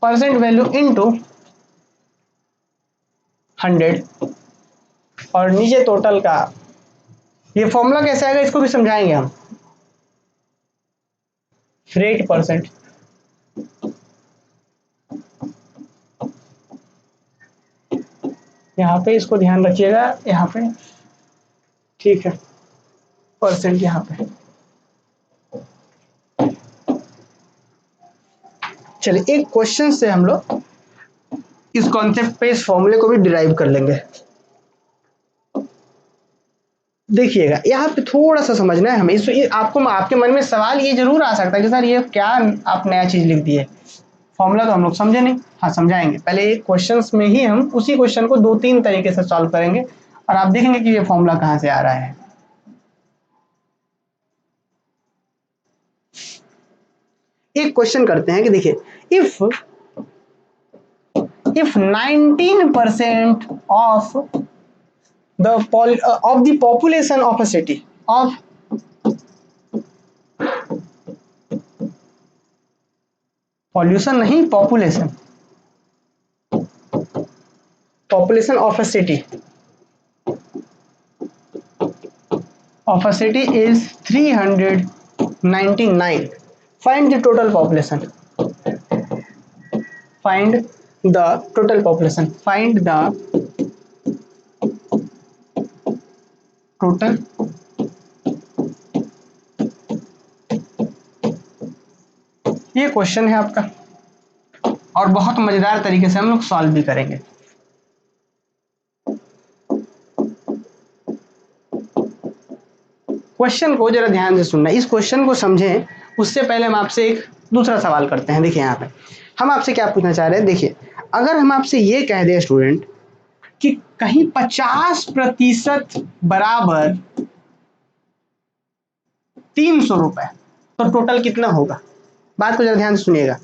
100 और नीचे टोटल का। ये फॉर्मूला कैसे आएगा इसको भी समझाएंगे हम। रेट परसेंट, यहाँ पे इसको ध्यान रखिएगा, यहाँ पे ठीक है, परसेंट यहाँ पे। चलिए एक क्वेश्चन से हम लोग इस कॉन्सेप्ट पे, इस फॉर्मूले को भी डिराइव कर लेंगे। देखिएगा यहाँ पे थोड़ा सा समझना है हमें। आपको, आपके मन में सवाल ये जरूर आ सकता है कि सर ये क्या आप नया चीज लिख दिए, फॉर्मूला तो हम लोग समझे नहीं। हाँ समझाएंगे, पहले एक क्वेश्चन में ही हम उसी क्वेश्चन को 2-3 तरीके से सॉल्व करेंगे और आप देखेंगे कि ये फॉर्मूला कहाँ से आ रहा है। एक क्वेश्चन करते हैं कि देखिए, if 19% of the population of a city, of pollution नहीं, population of a city is 399, find the total population, find the total population ये क्वेश्चन है आपका और बहुत मजेदार तरीके से हम लोग सॉल्व भी करेंगे। क्वेश्चन को जरा ध्यान से सुनना, इस क्वेश्चन को समझें उससे पहले हम आपसे एक दूसरा सवाल करते हैं। देखिए यहाँ पे हम आपसे क्या पूछना चाह रहे हैं। देखिए अगर हम आपसे ये कह दें स्टूडेंट कि कहीं 50% बराबर 300 रुपए, तो टोटल कितना होगा। बात को जरा ध्यान से सुनिएगा।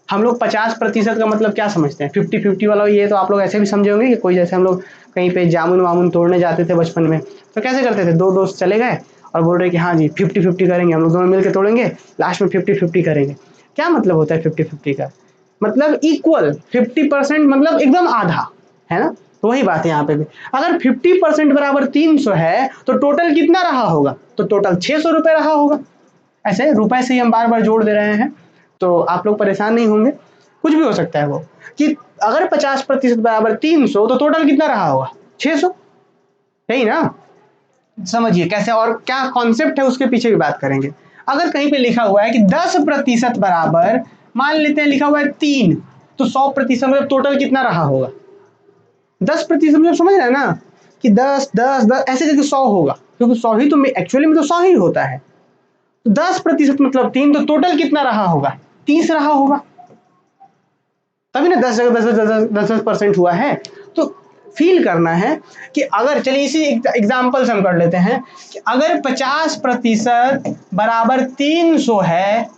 हम लोग 50% का मतलब क्या समझते हैं, 50-50 वाला। ये तो आप लोग ऐसे भी समझे होंगे कि कोई, जैसे हम लोग कहीं पे जामुन वामुन तोड़ने जाते थे बचपन में, तो कैसे करते थे, 2 दोस्त चले गए और बोल रहे कि हाँ जी 50-50 करेंगे, हम लोग दोनों मिलकर तोड़ेंगे, लास्ट में 50-50 करेंगे। क्या मतलब होता है 50-50 का, मतलब इक्वल। 50% मतलब एकदम आधा, है ना। तो वही बात है यहाँ पे भी, अगर 50% बराबर 300 है तो टोटल कितना रहा होगा, तो टोटल 600 रुपए रहा होगा। ऐसे रुपए से ही हम बार बार जोड़ दे रहे हैं, तो आप लोग परेशान नहीं होंगे। कुछ भी हो सकता है वो, कि अगर 50% बराबर 300 तो टोटल कितना रहा होगा, 600, यही ना। समझिए कैसे और क्या कॉन्सेप्ट है, उसके पीछे भी बात करेंगे। अगर कहीं पे लिखा हुआ है कि 10% बराबर, मान लेते हैं लिखा हुआ है 3, तो 100% मतलब टोटल कितना रहा होगा, 10% मतलब समझ रहे हैं ना, कि 10 10 10 ऐसे करके 100 होगा, क्योंकि 100 ही तो एक्चुअली में तो 100 ही होता है। 10% मतलब 3, तो टोटल कितना रहा होगा, 30 रहा होगा, तभी ना 10 जगह 10% हुआ है। तो फील करना है कि अगर, चलिए इसी एग्जाम्पल से हम कर लेते हैं कि अगर 50% बराबर 300 है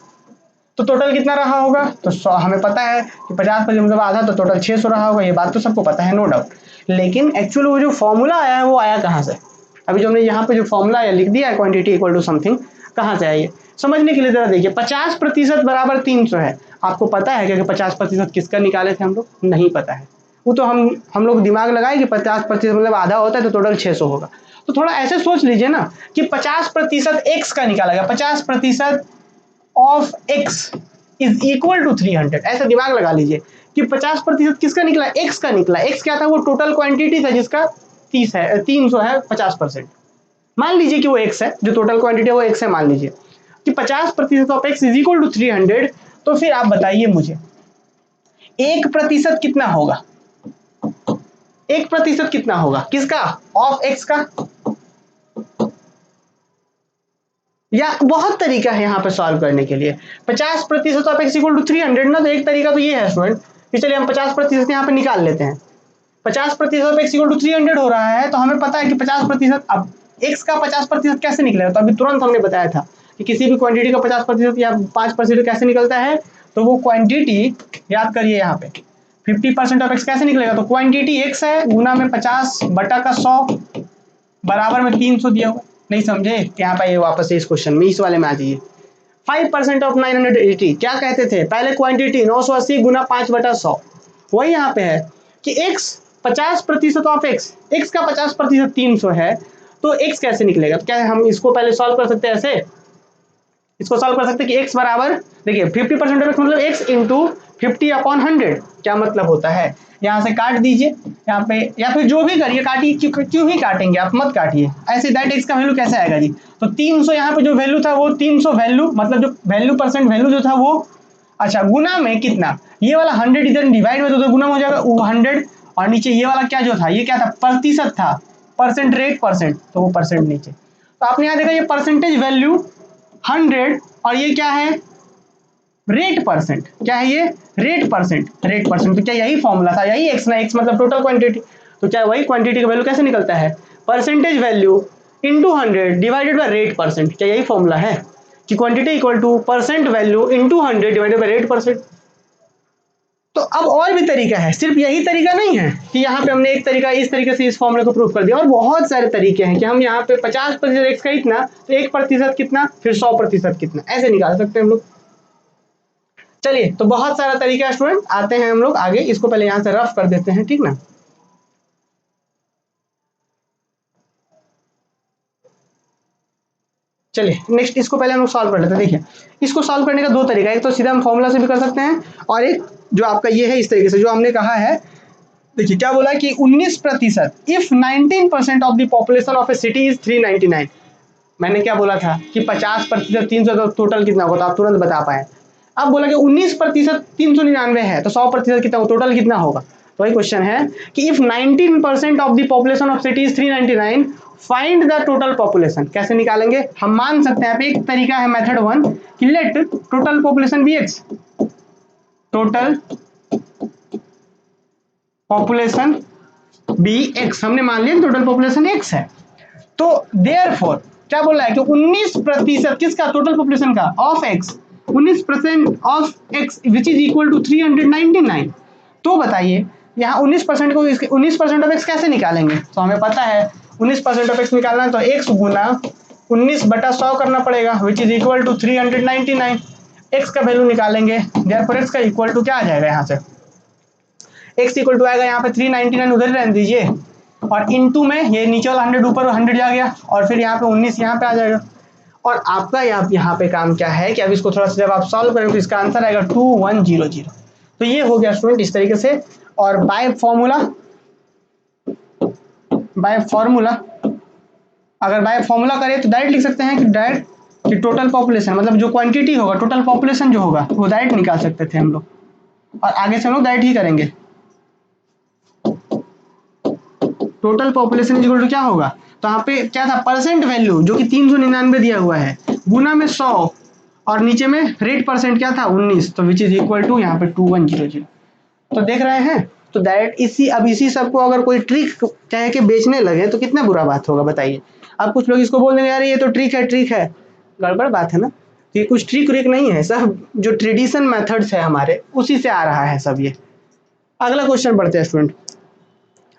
तो टोटल कितना रहा होगा, तो 100 हमें पता है कि 50% मतलब आधा, तो टोटल 600 रहा होगा, ये बात तो सबको पता है, नो डाउट। लेकिन एक्चुअली वो जो फॉर्मूला आया है वो आया कहाँ से, अभी जो हमने यहाँ पे जो फॉर्मूला आया लिख दिया है क्वांटिटी इक्वल टू समथिंग, कहाँ से आइए समझने के लिए जरा देखिए। 50% बराबर 300 है, आपको पता है कि 50% किसका निकाले थे हम लोग, नहीं पता है, वो तो हम लोग दिमाग लगाए कि 50% मतलब आधा होता है तो टोटल 600 होगा। तो थोड़ा ऐसे सोच लीजिए ना कि 50% एक्स का निकाला गया, 50% of x is equal to 300, ऐसा दिमाग लगा लीजिए कि 50% किसका निकला, एक्स का निकला। एक्स क्या था, वो टोटल क्वांटिटी था जिसका 30 है, 300 है 50%, मान लीजिए कि वो एक्स है, जो टोटल क्वांटिटी है वो एक्स है, मान लीजिए कि 50% of x is equal to 300। तो फिर आप बताइए मुझे 1% कितना होगा, 1% कितना होगा किसका, ऑफ एक्स का। या बहुत तरीका है यहाँ पे सॉल्व करने के लिए। 50% ऑफ एक्स इक्वल टू 300 ना, तो एक तरीका तो ये है स्टूडेंट कि चलिए हम 50% यहाँ पे निकाल लेते हैं। 50% ऑफ एक्स इक्वल टू 300 हो रहा है, तो हमें पता है कि 50%, अब एक्स का 50% कैसे निकलेगा, तो अभी तुरंत हमने बताया था कि किसी भी क्वांटिटी का 50% या 5% कैसे निकलता है, तो वो क्वांटिटी याद करिए यहाँ पे 50% ऑफ एक्स कैसे निकलेगा, तो क्वांटिटी एक्स है गुना में 50 बटा का 100 बराबर में 300 दिया हुआ। नहीं समझे, यहाँ पे ये वापस से इस क्वेश्चन में इस वाले में आ जाइए। 5% ऑफ 980 क्या कहते थे, पहले क्वांटिटी 980 गुना 5 बटा 100, वही यहाँ पे है कि x 50% ऑफ x का 50% 300 है, तो x कैसे निकलेगा, तो क्या है, हम इसको पहले सॉल्व कर सकते हैं ऐसे, इसको सॉल्व कर सकते हैं कि x बराबर, देखिए 50% ऑफ x मतलब x इंटू 50/100, क्या मतलब होता है, यहाँ से काट दीजिए यहाँ पे, या फिर जो भी करिए काटिए, क्यों ही काटेंगे, आप मत काटिए ऐसे, डायरेक्ट एक्स का वैल्यू कैसे आएगा जी, तो 300 यहाँ पे जो वैल्यू था वो 300 वैल्यू मतलब जो वैल्यू परसेंट वैल्यू जो था वो, अच्छा गुना में कितना, ये वाला 100 इधर डिवाइड में तो गुना हो जाएगा वो 100, और नीचे ये वाला क्या जो था, ये क्या था, प्रतिशत था, परसेंट रेट परसेंट, तो वो परसेंट नीचे, तो आपने यहाँ देखा ये परसेंटेज वैल्यू 100 और ये क्या है रेट परसेंट, क्या है ये रेट परसेंट, रेट परसेंट, तो क्या यही फॉर्मूला था, यही एक्स ना, एक्स मतलब टोटल क्वांटिटी, तो क्या वही क्वांटिटी का वैल्यू कैसे निकलता है, percentage value into 100 divided by rate percent, क्या यही फॉर्मूला है कि quantity equal two percent value into 100 divided by rate percent. तो अब और भी तरीका है, सिर्फ यही तरीका नहीं है कि यहाँ पे हमने एक तरीका इस तरीके से इस फॉर्मूले को प्रूव कर दिया, और बहुत सारे तरीके हैं कि हम यहाँ पे 50% एक्स का इतना, तो 1% कितना, फिर 100% कितना, ऐसे निकाल सकते हैं हम लोग। चलिए, तो बहुत सारा तरीका स्टूडेंट, आते हैं हम लोग आगे, इसको पहले यहां से रफ कर देते हैं, ठीक ना। चलिए नेक्स्ट इसको पहले हम लोग सॉल्व कर लेते हैं। देखिए इसको सॉल्व करने का दो तरीका है, एक तो सीधा हम फॉर्मूला से भी कर सकते हैं, और एक जो आपका ये है इस तरीके से जो हमने कहा है। देखिए क्या बोला कि 19% if 19% of the population of A city is 399, मैंने क्या बोला था कि 50% 300 तो टोटल कितना होगा, तो आप तुरंत बता पाए। अब बोला कि 19% 399 है, तो 100% कितना होगा, टोटल कितना होगा, तो वही क्वेश्चन है कि if 19% of the population of city is 399 find the total population, कैसे निकालेंगे, हम मान सकते हैं एक तरीका है मेथड 1 कि let total population be x, total population be x, हमने मान लिया टोटल पॉपुलेशन एक्स है, तो देयरफॉर क्या बोला है कि 19% किसका, टोटल पॉपुलेशन का of x, 19% of x which is equal to 399, तो बताइए यहाँ 19% को 19% ऑफ एक्स कैसे निकालेंगे, तो हमें पता है 19% ऑफ एक्स निकालना है तो एक्स गुना 19/100 करना पड़ेगा which is equal to 399, x का वैल्यू निकालेंगे, देयरफॉर एक्स का इक्वल टू क्या आ जाएगा, यहाँ से एक्स इक्वल टू आएगा यहाँ पे 399 उधर रहने दीजिए, और इनटू में ये नीचे वाला 100 ऊपर 100 जा गया, और फिर यहाँ पे 19 यहाँ पे आ जाएगा, और आपका यहाँ पे काम क्या है कि अब इसको थोड़ा सा जब आप सॉल्व करेंगे तो इसका आंसर आएगा 2100। तो ये हो गया स्टूडेंट इस तरीके से, और बाय फॉर्मूला अगर बाय फॉर्मूला करें तो डायरेक्ट लिख सकते हैं कि डायरेक्ट कि टोटल पॉपुलेशन मतलब जो क्वांटिटी होगा, टोटल पॉपुलेशन जो होगा वो डायरेक्ट निकाल सकते थे हम लोग, और आगे से हम लोग डायरेक्ट ही करेंगे। टोटल पॉपुलेशन इक्वल टू क्या होगा, तो यहाँ पे क्या था, परसेंट वैल्यू जो कि 399 दिया हुआ है गुना में 100, और नीचे में रेट परसेंट क्या था 19, तो विच इज इक्वल टू यहाँ पे 2100। तो देख रहे हैं तो डायरेक्ट इसी सबको अगर कोई ट्रिक कह के बेचने लगे तो कितना बुरा बात होगा बताइए। अब कुछ लोग इसको बोल देंगे यार ये तो ट्रिक है, गड़बड़ बात है ना। तो ये कुछ ट्रिक व्रिक नहीं है, सब जो ट्रेडिशन मेथड्स है हमारे उसी से आ रहा है सब ये। अगला क्वेश्चन पढ़ते हैं स्टूडेंट।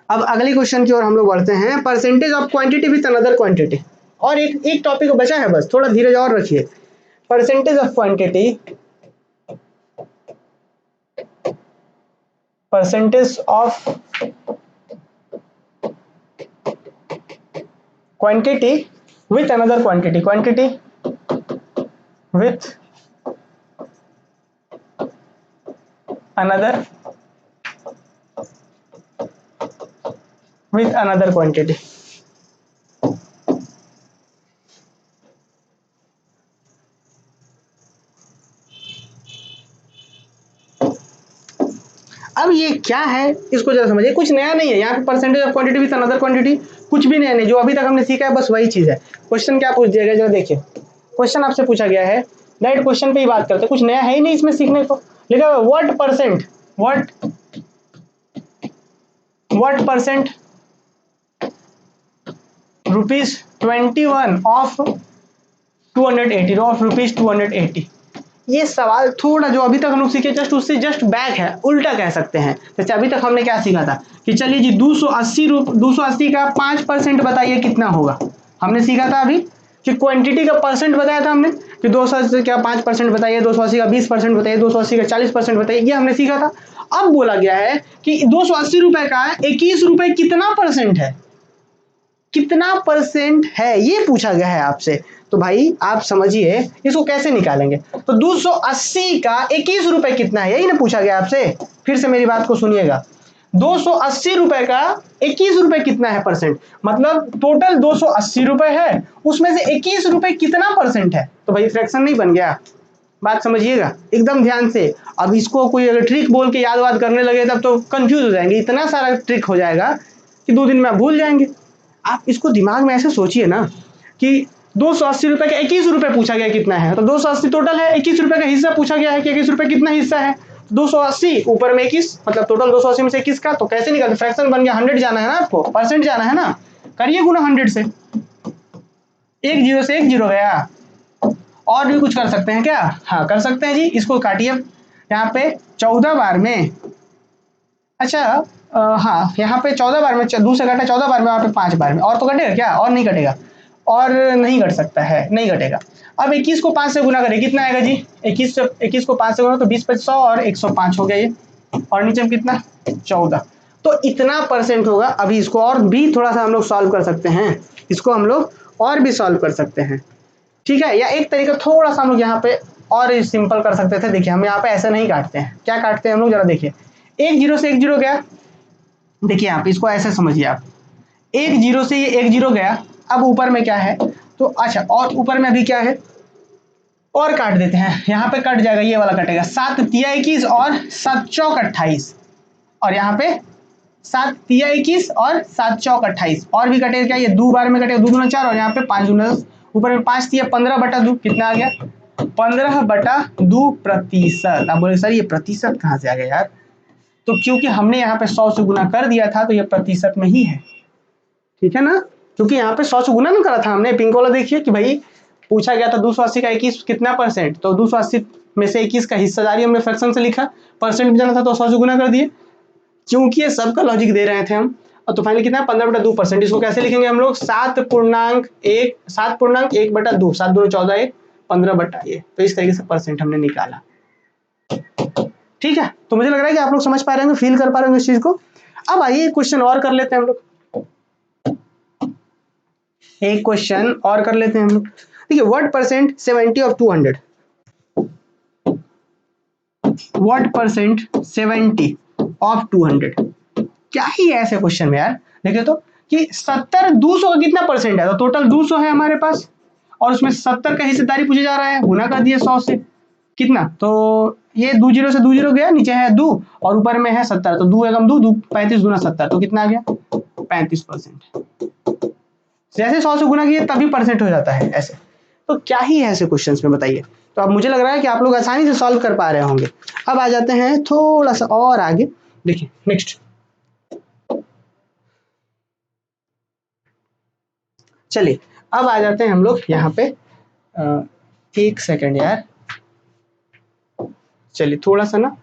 अब अगले क्वेश्चन की ओर हम लोग बढ़ते हैं, percentage of quantity with another quantity. और एक टॉपिक बचा है बस, थोड़ा धीरज और रखिए। Percentage of quantity, percentage of quantity with another quantity, quantity with another quantity. अब ये क्या है इसको जरा समझिए, कुछ नया नहीं है यहाँ पे। Percentage of quantity with another quantity कुछ भी नया नहीं, जो अभी तक हमने सीखा है बस वही चीज है। क्वेश्चन क्या पूछ दिया गया जरा देखिए, क्वेश्चन आपसे पूछा गया है, डायरेक्ट क्वेश्चन पे ही बात करते हैं, कुछ नया है ही नहीं इसमें सीखने को। लिखा है व्हाट परसेंट ₹21 ऑफ 280। ये सवाल थोड़ा जो अभी तक हम लोग सीखे जस्ट उससे जस्ट बैक है, उल्टा कह सकते हैं। जैसे अभी तक हमने क्या सीखा था कि चलिए जी 280 का 5% बताइए कितना होगा। हमने सीखा था अभी कि क्वांटिटी का परसेंट बताया था हमने कि 280 का 5% बताइए, 280 का 20% बताइए, 280 का 40% बताइए, ये हमने सीखा था। अब बोला गया है कि 280 रुपए का 21 रुपए कितना परसेंट है, कितना परसेंट है ये पूछा गया है आपसे। तो भाई आप समझिए इसको कैसे निकालेंगे। तो 280 का 21 रुपए कितना है, यही ना पूछा गया आपसे। फिर से मेरी बात को सुनिएगा, 280 रुपए का 21 रुपए कितना है परसेंट, मतलब टोटल 280 रुपए है, उसमें से 21 रुपए कितना परसेंट है। तो भाई फ्रैक्शन नहीं बन गया, बात समझिएगा एकदम ध्यान से। अब इसको कोई अगर ट्रिक बोल के याद वाद करने लगे तब तो कंफ्यूज हो जाएंगे, इतना सारा ट्रिक हो जाएगा कि 2 दिन में आप भूल जाएंगे। आप इसको दिमाग में ऐसे सोचिए ना कि 280 रुपए का 21 रुपए पूछा गया कितना है, तो 280 टोटल है, 21 रुपए का हिस्सा पूछा गया है कि 21 रुपए कितना हिस्सा है, 280 ऊपर में 21, मतलब टोटल 280 में से 21 का, तो कैसे निकालते, फ्रैक्शन बन गया, 100 जाना है ना आपको, परसेंट जाना है ना, करिए गुना 100 से, एक जीरो से एक जीरो गया। और भी कुछ कर सकते हैं क्या, हाँ कर सकते हैं जी, इसको काटिए यहाँ पे 14 बार में, अच्छा हाँ यहाँ पे 14 बार में, 2 से काटा 14 बार में, वहाँ पे 5 बार में, और तो कटेगा क्या, और नहीं कटेगा, और नहीं कट सकता है, नहीं कटेगा। अब 21 को 5 से गुना करें, कितना आएगा जी, 21 को 5 से गुना तो 20 × 100 और 105 हो गया ये, और नीचे में कितना 14, तो इतना परसेंट होगा। अभी इसको और भी थोड़ा सा हम लोग सॉल्व कर सकते हैं, इसको हम लोग और भी सॉल्व कर सकते हैं, ठीक है। या एक तरीका थोड़ा सा हम लोग यहाँ पे और सिंपल कर सकते थे। देखिए हम यहाँ पे ऐसे नहीं काटते हैं, क्या काटते हैं हम लोग जरा देखिए, एक जीरो से एक जीरो गया, देखिए आप इसको ऐसे समझिए, आप एक जीरो से ये एक जीरो गया, अब ऊपर में क्या है, तो अच्छा और ऊपर में अभी क्या है, और काट देते हैं, यहाँ पे कट जाएगा, ये वाला कटेगा, 7 तिया 21 और 7 चौक 28, और यहाँ पे 7 तिया 21 और 7 चौक 28, और भी कटेगा क्या, ये 2 बार में कटेगा, 2 दूना 4 और यहाँ पे 5 दूना 10, ऊपर में 5 तिया 15/2, कितना आ गया 15/2%। आप बोले सर ये प्रतिशत कहाँ से आ गया यार, तो क्योंकि हमने यहाँ पे 100 से गुना कर दिया था तो ये प्रतिशत में ही है, ठीक है ना, क्योंकि यहाँ पे 100 से गुना नहीं करा था हमने। पिंक वाला देखिए कि भाई पूछा गया था 280 का 21 कितना परसेंट, तो 280 में से 21 का हिस्सेदारी हमने फ्रैक्शन से लिखा, परसेंट भी जाना था तो 100 से गुना कर दिए, क्योंकि ये सबका लॉजिक दे रहे थे हम। और तो फाइनली कितना 15/2%, इसको कैसे लिखेंगे हम लोग, 7.1 7.1/2, 7 दूनी 14, 1 15/1, तो इस तरीके से परसेंट हमने निकाला, ठीक है। तो मुझे लग रहा है कि आप लोग समझ पा रहे होंगे, फील कर पा रहे होंगे इस चीज को। अब आइए क्वेश्चन और कर लेते हैं हम लोग, एक क्वेश्चन और कर लेते हैं हम लोग। देखिए what percent 70 of 200, what percent 70 of 200, क्या ही है ऐसे क्वेश्चन में यार। देखिए तो कि 70 200 का कितना परसेंट है, तो टोटल 200 है हमारे पास, और उसमें 70 का हिस्सेदारी पूछा जा रहा है, गुना कर दिया 100 से, कितना, तो ये 2 जीरो से 2 जीरो गया, नीचे है 2 और ऊपर में है 70, तो 2 एकम 2 35 दूना 70, तो कितना आ गया 35%। जैसे 100 से गुना किए तभी परसेंट हो जाता है ऐसे। तो क्या ही है ऐसे क्वेश्चंस में बताइए। तो अब मुझे लग रहा है कि आप लोग आसानी से सॉल्व कर पा रहे होंगे। अब आ जाते हैं थोड़ा सा और आगे, देखिए नेक्स्ट, चलिए अब आ जाते हैं हम लोग यहाँ पे। एक सेकंड यार, चलिए थोड़ा सा ना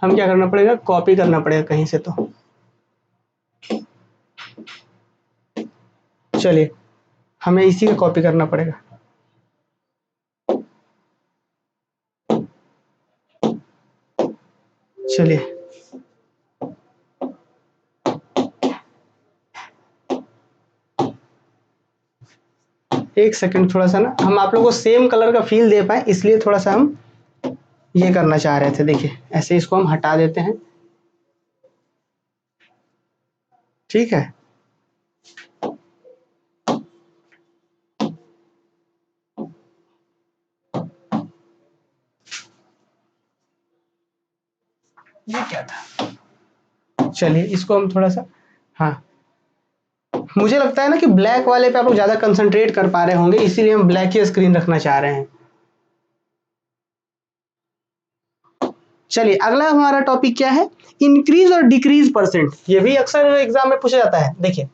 हम क्या करना पड़ेगा, कॉपी करना पड़ेगा कहीं से। तो चलिए हमें इसी का कॉपी करना पड़ेगा। चलिए एक सेकंड, थोड़ा सा ना हम आप लोगों को सेम कलर का फील दे पाए, इसलिए थोड़ा सा हम ये करना चाह रहे थे। देखिए ऐसे इसको हम हटा देते हैं, ठीक है। ये क्या था, चलिए इसको हम थोड़ा सा, हाँ मुझे लगता है ना कि ब्लैक वाले पे आप लोग ज्यादा कंसंट्रेट कर पा रहे होंगे, इसीलिए हम ब्लैक ही स्क्रीन रखना चाह रहे हैं। चलिए अगला हमारा टॉपिक क्या है, इंक्रीज और डिक्रीज परसेंट। ये भी अक्सर एग्जाम में पूछा जाता है। देखिए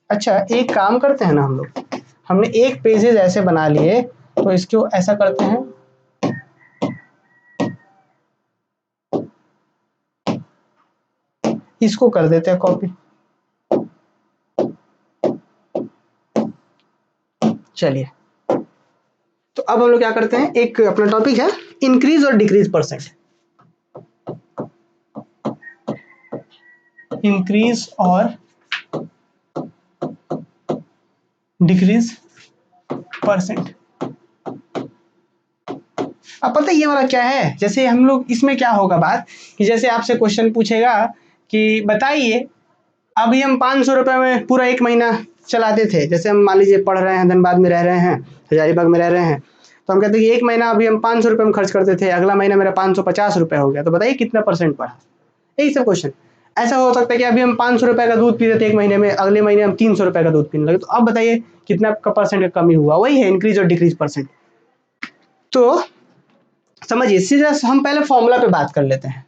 अच्छा एक काम करते हैं ना हम लोग, हमने एक पेजेस ऐसे बना लिए, तो इसको ऐसा करते हैं, इसको कर देते हैं कॉपी। चलिए तो अब हम लोग क्या करते हैं, एक अपना टॉपिक है इंक्रीज और डिक्रीज परसेंट। इंक्रीज और डिक्रीज परसेंट। अब पता है ये वाला क्या है, जैसे हम लोग इसमें क्या होगा बात, कि जैसे आपसे क्वेश्चन पूछेगा कि बताइए अभी हम 500 रुपए में पूरा एक महीना चलाते थे। जैसे हम मान लीजिए पढ़ रहे हैं, धनबाद में रह रहे हैं, हजारीबाग में रह रहे हैं, तो हम कहते हैं कि एक महीना अभी हम 500 रुपए में खर्च करते थे, अगला महीना मेरा 550 रुपए हो गया, तो बताइए कितना परसेंट बढ़ा। यही सब क्वेश्चन। ऐसा हो सकता है कि अभी हम 500 रुपए का दूध पीते थे एक महीने में, अगले महीने हम 300 रुपए का दूध पीने लगे, तो अब बताइए कितना का परसेंट का कमी हुआ। वही है इंक्रीज और डिक्रीज परसेंट। तो समझिए सीधा हम पहले फॉर्मूला पे बात कर लेते हैं।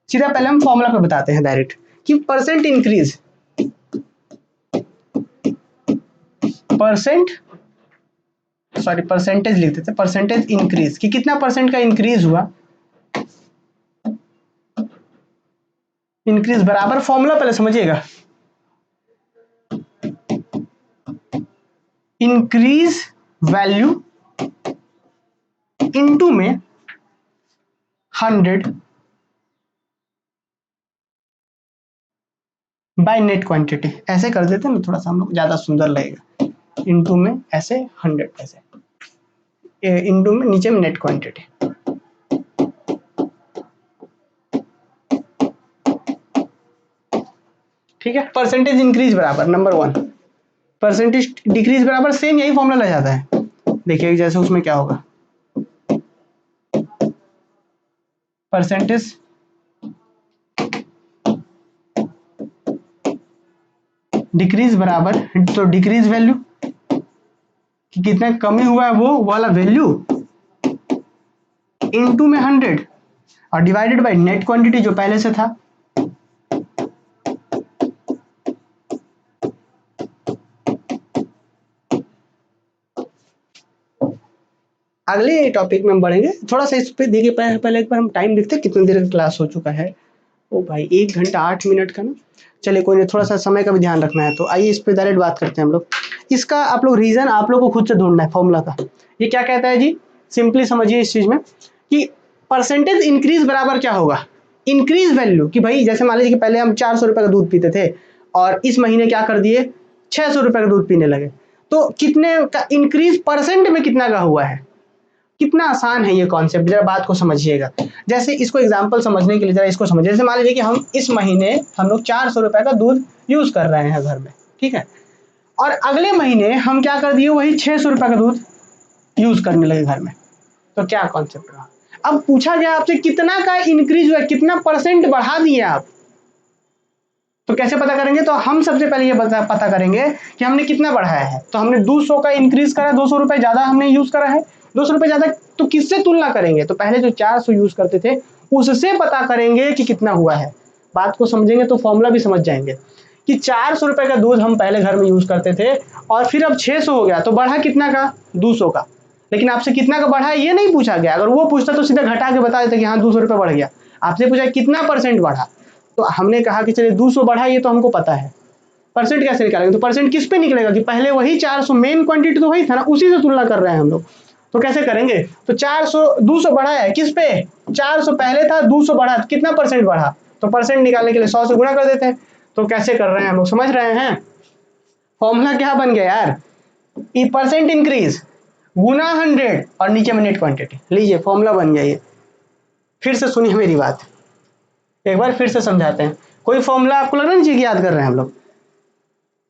सीधा पहले हम फॉर्मूला पे बताते हैं डायरेक्ट, कि परसेंट इंक्रीज, परसेंटेज लिख देते, परसेंटेज इंक्रीज, कि कितना परसेंट का इंक्रीज हुआ। इंक्रीज बराबर फॉर्मूला पहले समझिएगा, इंक्रीज वैल्यू इनटू में 100 बाय नेट क्वांटिटी। ऐसे कर देते हैं ना, थोड़ा सा हम लोग ज्यादा सुंदर लगेगा। इनटू में ऐसे 100, ऐसे इनटू में नीचे में नेट क्वांटिटी। ठीक है, परसेंटेज इंक्रीज बराबर नंबर 1, परसेंटेज डिक्रीज बराबर सेम यही फॉर्मूला लग जाता है। देखिए जैसे उसमें क्या होगा, परसेंटेज डिक्रीज बराबर, तो डिक्रीज वैल्यू कि कितना कमी हुआ है वो वाला वैल्यू, इनटू में 100 और डिवाइडेड बाय नेट क्वांटिटी जो पहले से था। अगले टॉपिक में हम बढ़ेंगे थोड़ा सा इस पे। देखिए पहले एक बार हम टाइम देखते हैं कितनी देर का क्लास हो चुका है। ओ भाई 1 घंटा 8 मिनट का ना। चलिए कोई नहीं, थोड़ा सा समय का भी ध्यान रखना है, तो आइए इस पे डायरेक्ट बात करते हैं हम लोग। इसका आप लोग रीजन आप लोग को खुद से ढूंढना है फॉर्मूला का। ये क्या कहता है जी, सिंपली समझिए इस चीज में कि परसेंटेज इंक्रीज बराबर क्या होगा, इंक्रीज वैल्यू। कि भाई जैसे मान लीजिए कि पहले हम 400 रुपए का दूध पीते थे और इस महीने क्या कर दिए 600 रुपए का दूध पीने लगे, तो कितने का इंक्रीज परसेंट में कितना का हुआ है। कितना आसान है ये कॉन्सेप्ट, जरा बात को समझिएगा। जैसे इसको एग्जांपल समझने के लिए जरा इसको समझिए। जैसे मान लीजिए कि हम इस महीने हम लोग 400 रुपए का दूध यूज कर रहे हैं घर में, ठीक है, और अगले महीने हम क्या कर दिए वही 600 रुपए का दूध यूज करने लगे घर में, तो क्या कॉन्सेप्ट रहा। अब पूछा गया आपसे कितना का इंक्रीज हुआ, कितना परसेंट बढ़ा दिए आप, तो कैसे पता करेंगे। तो हम सबसे पहले ये पता करेंगे कि हमने कितना बढ़ाया है। तो हमने 200 का इंक्रीज करा, 200 रुपए ज्यादा हमने यूज करा है, 200 रुपए ज्यादा, तो किससे तुलना करेंगे। तो पहले जो 400 यूज करते थे उससे पता करेंगे कि कितना हुआ है। बात को समझेंगे तो फॉर्मूला भी समझ जाएंगे कि 400 रुपए का दूध हम पहले घर में यूज करते थे और फिर अब 600 हो गया, तो बढ़ा कितना का? 200 का। लेकिन आपसे कितना का बढ़ा है ये नहीं पूछा गया। अगर वो पूछता तो सीधा घटा के बता देता कि हाँ 200 रुपये बढ़ गया। आपसे पूछा कितना परसेंट बढ़ा, तो हमने कहा कि चलिए 200 बढ़ा, ये तो हमको पता है। परसेंट कैसे निकालेंगे? तो परसेंट किस पे निकलेगा कि पहले वही 400 मेन क्वांटिटी तो वही था ना, उसी से तुलना कर रहे हैं हम लोग। तो कैसे करेंगे? तो 400 200 बढ़ा है किस पे? 400 पहले था, 200 बढ़ा, कितना परसेंट बढ़ा? तो परसेंट निकालने के लिए 100 से गुणा कर देते हैं। तो कैसे कर रहे हैं हम लोग, समझ रहे हैं? फॉर्मूला क्या बन गया यार? परसेंट इंक्रीज गुना 100 और नीचे में नेट क्वांटिटी। लीजिए फॉर्मूला बन गया ये। फिर से सुनिए मेरी बात, एक बार फिर से समझाते हैं। कोई फॉर्मूला आपको लगना नहीं चाहिए कि याद कर रहे हैं हम लोग।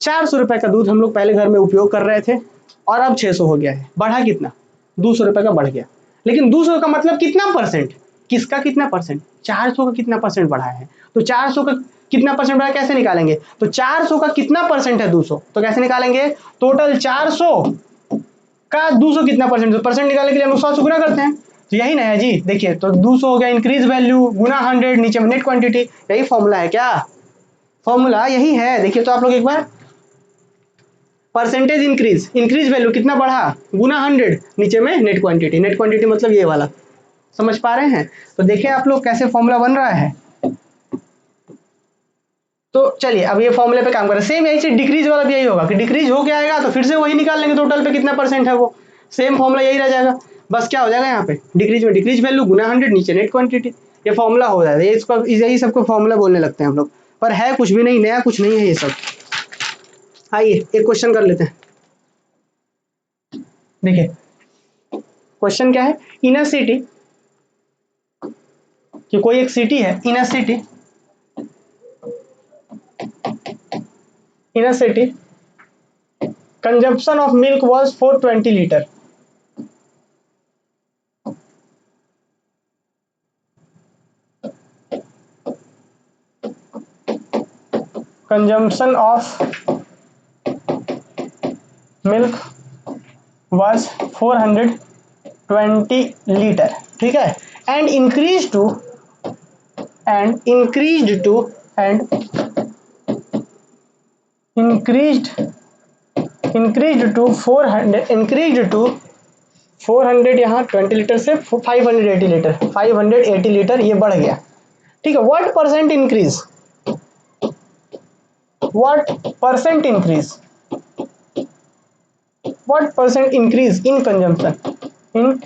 400 रुपए का दूध हम लोग पहले घर में उपयोग कर रहे थे और अब 600 हो गया है। बढ़ा कितना? 200 रुपए का बढ़ गया। लेकिन 200 का मतलब कितना परसेंट? किसका कितना परसेंट? 400 का कितना परसेंट बढ़ा है? तो 400 का कितना परसेंट बढ़ा कैसे निकालेंगे? तो 400 का कितना परसेंट है 200, तो कैसे निकालेंगे? टोटल 400 का 200 कितना परसेंट? तो परसेंट निकालने के लिए हम लोग 100 से गुना करते हैं। तो यही ना है जी, देखिए तो 200 हो गया इंक्रीज वैल्यू गुना 100 नीचे में नेट क्वांटिटी। यही फॉर्मूला है क्या? फॉर्मूला यही है। देखिए तो आप लोग एक बार, परसेंटेज इंक्रीज, इंक्रीज वैल्यू कितना बढ़ा? गुना 100 नीचे में नेट क्वांटिटी। नेट क्वांटिटी मतलब ये वाला, समझ पा रहे हैं? तो देखिए आप लोग कैसे फॉर्मूला बन रहा है। तो चलिए अब ये फॉर्मूले पे काम करें। सेम यही चीज डिक्रीज वाला भी यही होगा कि डिक्रीज हो गया आएगा तो फिर से वही निकाल लेंगे टोटल पे कितना परसेंट है वो। सेम फॉर्मूला यही रह जाएगा। बस क्या हो जाएगा यहाँ पे, डिक्रीज में डिक्रीज वैल्यू गुना 100 नीचे नेट क्वांटिटी। ये फॉर्मूला हो जाएगा। ये इसको यही सबको फॉर्मूला बोलने लगते हैं हम लोग, पर है कुछ भी नहीं, नया कुछ नहीं है ये सब। आइए एक क्वेश्चन कर लेते हैं। देखिए क्वेश्चन क्या है, इन अ सिटी, कि कोई एक सिटी है, in a city, in a city consumption of milk was 420 litre. Consumption of milk was 420 litre, ठीक है। And increase to and increase to and increase increase to 400, increase to 400, यहाँ 20 litre से 580 litre, 580 litre ये बढ़ गया, ठीक है। What percent increase, what percent increase, what percent increase in consumption, in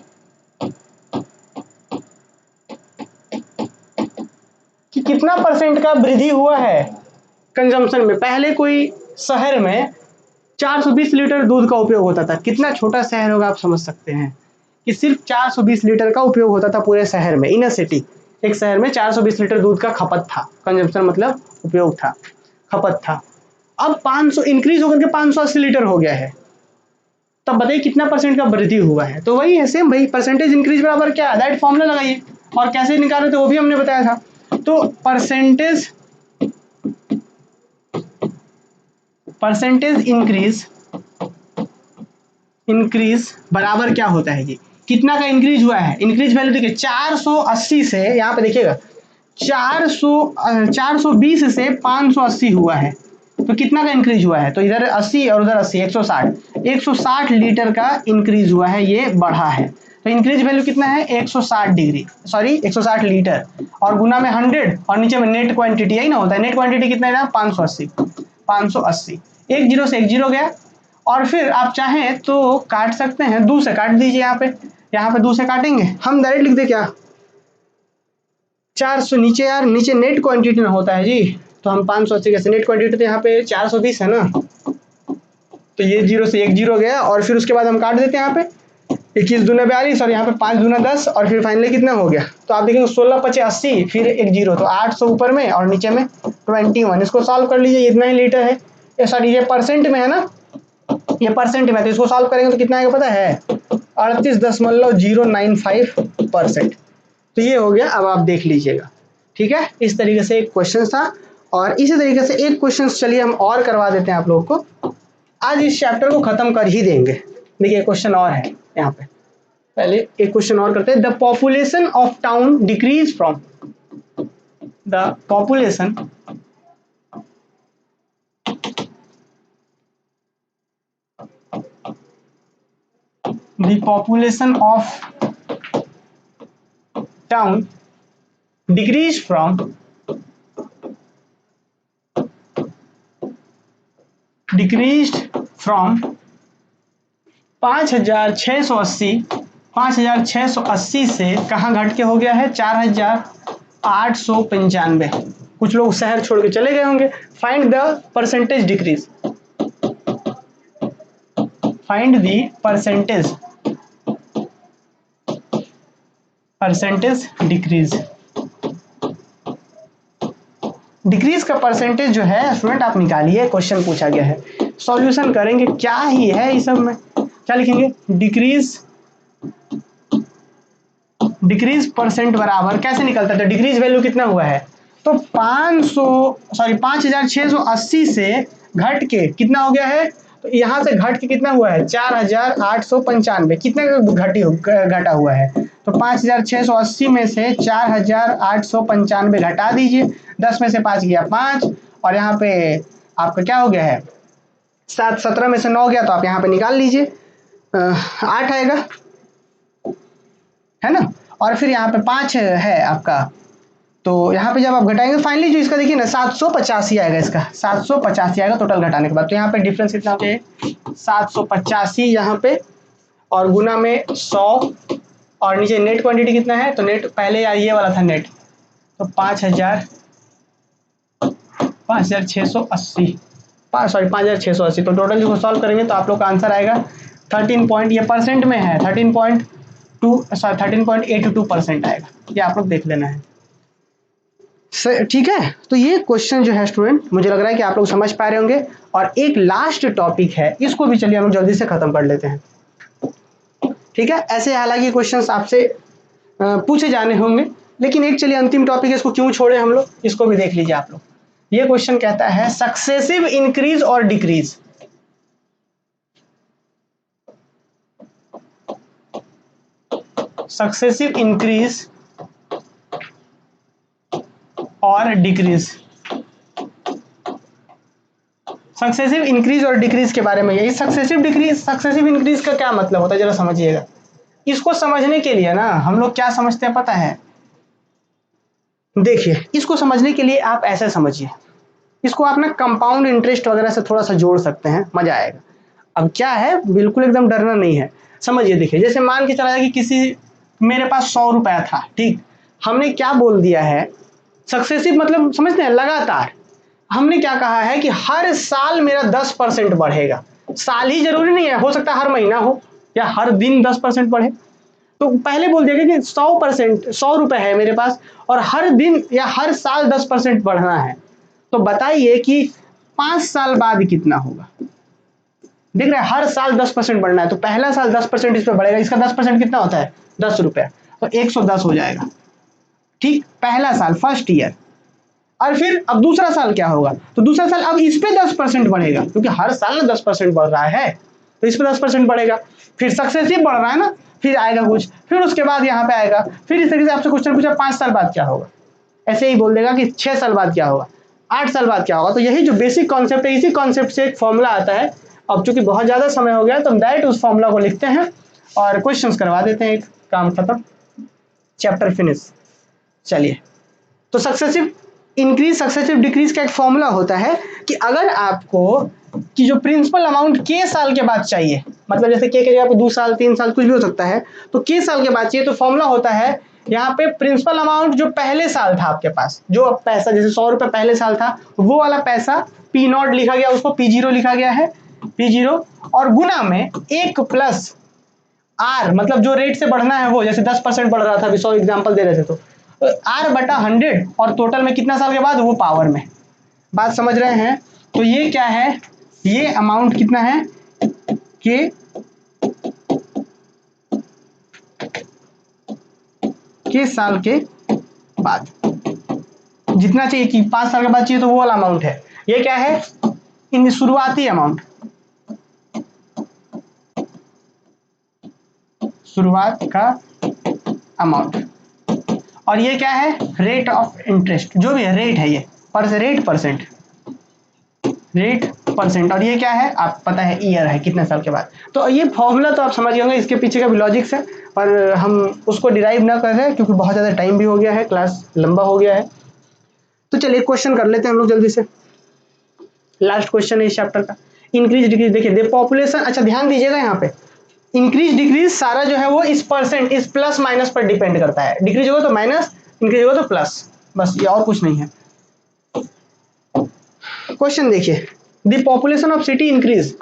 कि कितना परसेंट का वृद्धि हुआ है कंजम्पशन में। पहले कोई शहर में 420 लीटर दूध का उपयोग होता था। कितना छोटा शहर होगा आप समझ सकते हैं कि सिर्फ 420 लीटर का उपयोग होता था पूरे शहर में। इन अ सिटी, एक शहर में 420 लीटर दूध का खपत था। कंजम्पशन मतलब उपयोग था, खपत था। अब 500 इंक्रीज होकर के 580 लीटर हो गया है। तब बताइए कितना परसेंट का वृद्धि हुआ है। तो वही है सेम भाई, परसेंटेज इंक्रीज बराबर क्या है, दैट फॉर्मूला लगाइए। और कैसे निकाले थे वो भी हमने बताया था। तो परसेंटेज इंक्रीज बराबर क्या होता है जी, कितना का इंक्रीज हुआ है। इंक्रीज वैल्यू देखिए 480 से, यहाँ पे देखिएगा 420 से 580 हुआ है, तो कितना का इंक्रीज हुआ है। तो इधर 80 और उधर 80, 160 लीटर का इंक्रीज हुआ है, ये बढ़ा है। तो इंक्रीज वैल्यू कितना है 160 डिग्री, सॉरी 160 लीटर, और गुना में 100 और नीचे में नेट क्वांटिटी, यही ना होता है। नेट क्वांटिटी कितना है ना 580, एक जीरो से एक जीरो गया। और फिर आप चाहें तो काट सकते हैं, 2 से काट दीजिए। यहाँ पे 2 से काटेंगे, हम डायरेक्ट लिख दे क्या 400 नीचे, यार नीचे नेट क्वांटिटी ना होता है जी, तो हम 580 कैसे, नेट क्वांटिटी तो यहाँ पे 420 है ना, तो ये जीरो से एक जीरो गया। और फिर उसके बाद हम काट देते हैं यहाँ पे 21 दूना 42 और यहाँ पे 5 दूना 10 और फिर फाइनली कितना हो गया। तो आप देखेंगे 16 5 80 फिर एक जीरो, तो 800 ऊपर में और नीचे में 21। इसको सॉल्व कर लीजिए, इतना ही लीटर है। ये सॉरी ये परसेंट में है ना, ये परसेंट में, तो इसको सॉल्व करेंगे तो कितना आएगा पता है 38.095%। तो ये हो गया। अब आप देख लीजिएगा, ठीक है। इस तरीके से एक क्वेश्चन था। और इसी तरीके से एक क्वेश्चन चलिए हम और करवा देते हैं आप लोगों को, आज इस चैप्टर को खत्म कर ही देंगे। देखिए क्वेश्चन और है यहाँ पे, पहले एक क्वेश्चन और करते हैं। The population of town decrease from, the population of town decrease from 5,680 से कहाँ घट के हो गया है 4,895। कुछ लोग शहर छोड़ के चले गए होंगे। Find the percentage decrease, find the percentage decrease. Decrease का परसेंटेज जो है स्टूडेंट आप निकालिए, क्वेश्चन पूछा गया है, सॉल्यूशन करेंगे। क्या ही है इस सब में, क्या लिखेंगे? डिक्रीज परसेंट बराबर कैसे निकलता है? तो डिक्रीज वैल्यू कितना हुआ है, तो 5,680 से घट के कितना हो गया है, तो यहाँ से घट के कितना हुआ है 4,895। कितने घटा हुआ है, तो 5,680 में से 4,895 घटा दीजिए, 10 में से 5 गया 5, और यहाँ पे आपका क्या हो गया है 7, 17 में से 9 गया, तो आप यहाँ पे निकाल लीजिए 8 आएगा, है ना। और फिर यहाँ पे 5 है आपका, तो यहाँ पे जब आप घटाएंगे फाइनली जो इसका देखिए ना 785 आएगा, इसका 785 आएगा टोटल घटाने के बाद। तो यहाँ पे डिफरेंस कितना हो जाए 785 यहाँ पे, और गुना में 100, और नीचे नेट क्वांटिटी कितना है, तो नेट पहले यार ये वाला था नेट, तो 5,680, तो टोटल जो सॉल्व करेंगे तो आप लोग का आंसर आएगा 13 पॉइंट, ये परसेंट में है 13.82% आएगा। ये आप लोग देख लेना है, ठीक है। तो ये क्वेश्चन जो है स्टूडेंट मुझे लग रहा है कि आप लोग समझ पा रहे होंगे। और एक लास्ट टॉपिक है, इसको भी चलिए हम लोग जल्दी से खत्म कर लेते हैं, ठीक है। ऐसे हालांकि क्वेश्चंस आपसे पूछे जाने होंगे, लेकिन एक चलिए अंतिम टॉपिक है, इसको क्यों छोड़े हम लोग, इसको भी देख लीजिए आप लोग। ये क्वेश्चन कहता है सक्सेसिव इंक्रीज और डिक्रीज, सक्सेसिव इंक्रीज और डिक्रीज, सक्सेसिव इंक्रीज और डिक्रीज के बारे में। यही सक्सेसिव इंक्रीज का क्या मतलब होता है जरा समझिएगा। इसको समझने के लिए ना हम लोग क्या समझते हैं पता है, देखिए इसको समझने के लिए आप ऐसे समझिए, इसको आप ना कंपाउंड इंटरेस्ट वगैरह से थोड़ा सा जोड़ सकते हैं, मजा आएगा। अब क्या है, बिल्कुल एकदम डरना नहीं है, समझिए। देखिए जैसे मान के चला जाए कि किसी मेरे पास 100 रुपया था, ठीक, हमने क्या बोल दिया है सक्सेसिव मतलब समझते हैं लगातार, हमने क्या कहा है कि हर साल मेरा 10% बढ़ेगा। साल ही जरूरी नहीं है, हो सकता है हर महीना हो या हर दिन 10% बढ़े। तो पहले बोल दिया कि 100%, 100 रुपए है मेरे पास और हर दिन या हर साल 10% बढ़ना है, तो बताइए कि 5 साल बाद कितना होगा। देख रहे हैं हर साल 10% बढ़ना है, तो पहला साल 10% इस पर बढ़ेगा, इसका 10% कितना होता है 10 रुपए, तो 110 हो जाएगा, ठीक, पहला साल फर्स्ट ईयर। और फिर अब दूसरा साल क्या होगा, तो दूसरा साल अब इस पे 10% बढ़ेगा, क्योंकि हर साल ना 10% बढ़ रहा है, तो इस पे 10% बढ़ेगा। फिर सक्सेसिव बढ़ रहा है ना, फिर आएगा कुछ, फिर उसके बाद यहाँ पे आएगा, फिर इस तरीके से आपसे क्वेश्चन पूछा 5 साल बाद क्या होगा, ऐसे ही बोल देगा कि 6 साल बाद क्या होगा, 8 साल बाद क्या होगा। तो यही जो बेसिक कॉन्सेप्ट है, इसी कॉन्सेप्ट से एक फॉर्मूला आता है। अब चूंकि बहुत ज्यादा समय हो गया तो हम डायरेक्ट उस फॉर्मूला को लिखते हैं और क्वेश्चंस करवा देते हैं, एक काम खत्म, चैप्टर फिनिश। चलिए, तो सक्सेसिव इंक्रीज सक्सेसिव डिक्रीज का एक फॉर्मूला होता है कि अगर आपको कि जो प्रिंसिपल अमाउंट के साल के बाद चाहिए, मतलब जैसे के जगह पे 2 साल 3 साल कुछ भी हो सकता है, तो के साल के बाद चाहिए, तो फॉर्मूला होता है यहाँ पे प्रिंसिपल अमाउंट जो पहले साल था आपके पास, जो पैसा जैसे 100 रुपए पहले साल था, वो वाला पैसा पी नॉट लिखा गया, उसको P0 लिखा गया है, P0, और गुना में 1 प्लस आर, मतलब जो रेट से बढ़ना है वो, जैसे 10% बढ़ रहा था, अभी 100 एग्जाम्पल दे रहे थे, तो आर बटा 100, और टोटल में कितना साल के बाद, वो पावर में। बात समझ रहे हैं। तो ये क्या है, ये अमाउंट कितना है के साल के बाद जितना चाहिए, कि 5 साल के बाद चाहिए, तो वो वाला अमाउंट है। ये क्या है, इन शुरुआती शुरुआत का अमाउंट, और ये क्या है, रेट ऑफ इंटरेस्ट, जो भी है रेट है ये, रेट परसेंट, रेट परसेंट, और ये क्या है आप पता है ईयर है, कितने साल के बाद। तो ये फॉर्मूला तो आप समझ गए होंगे, इसके पीछे का भी लॉजिक्स है, पर हम उसको डिराइव ना कर रहे हैं क्योंकि बहुत ज़्यादा टाइम भी हो गया है, क्लास लंबा हो गया है। तो चलिए क्वेश्चन कर लेते हैं हम लोग जल्दी से, लास्ट क्वेश्चन है इस चैप्टर का। इंक्रीज डिक्रीज, देखिए द पॉपुलेशन, अच्छा ध्यान दीजिएगा यहाँ पे, इंक्रीज डिक्रीज सारा जो है वो इस परसेंट, इस प्लस माइनस पर डिपेंड करता है, डिक्रीज होगा तो माइनस, इंक्रीज होगा तो प्लस, बस ये और कुछ नहीं है। क्वेश्चन देखिए, the population of city increase,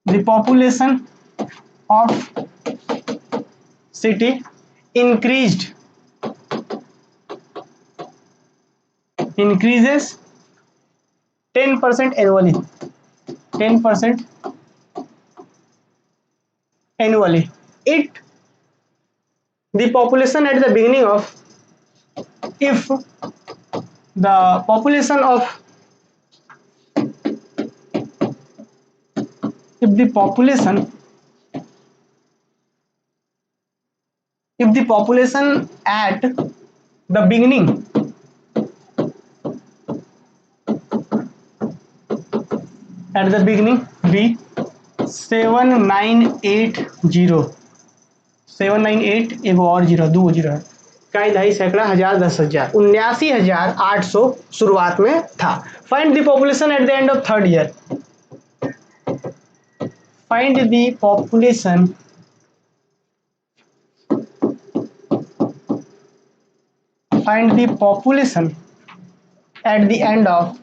the population of city increased, increases 10% annually, 10% annually. It, the population at the beginning of, if the population of, if the population, if the population at the beginning, at the beginning be 7980, 798 एगो और zero, दो zero है, इकाई दहाई सैकड़ा हजार 10,000, 79,800 शुरुआत में था। Find the population at the end of third year, find the population find the population at the end of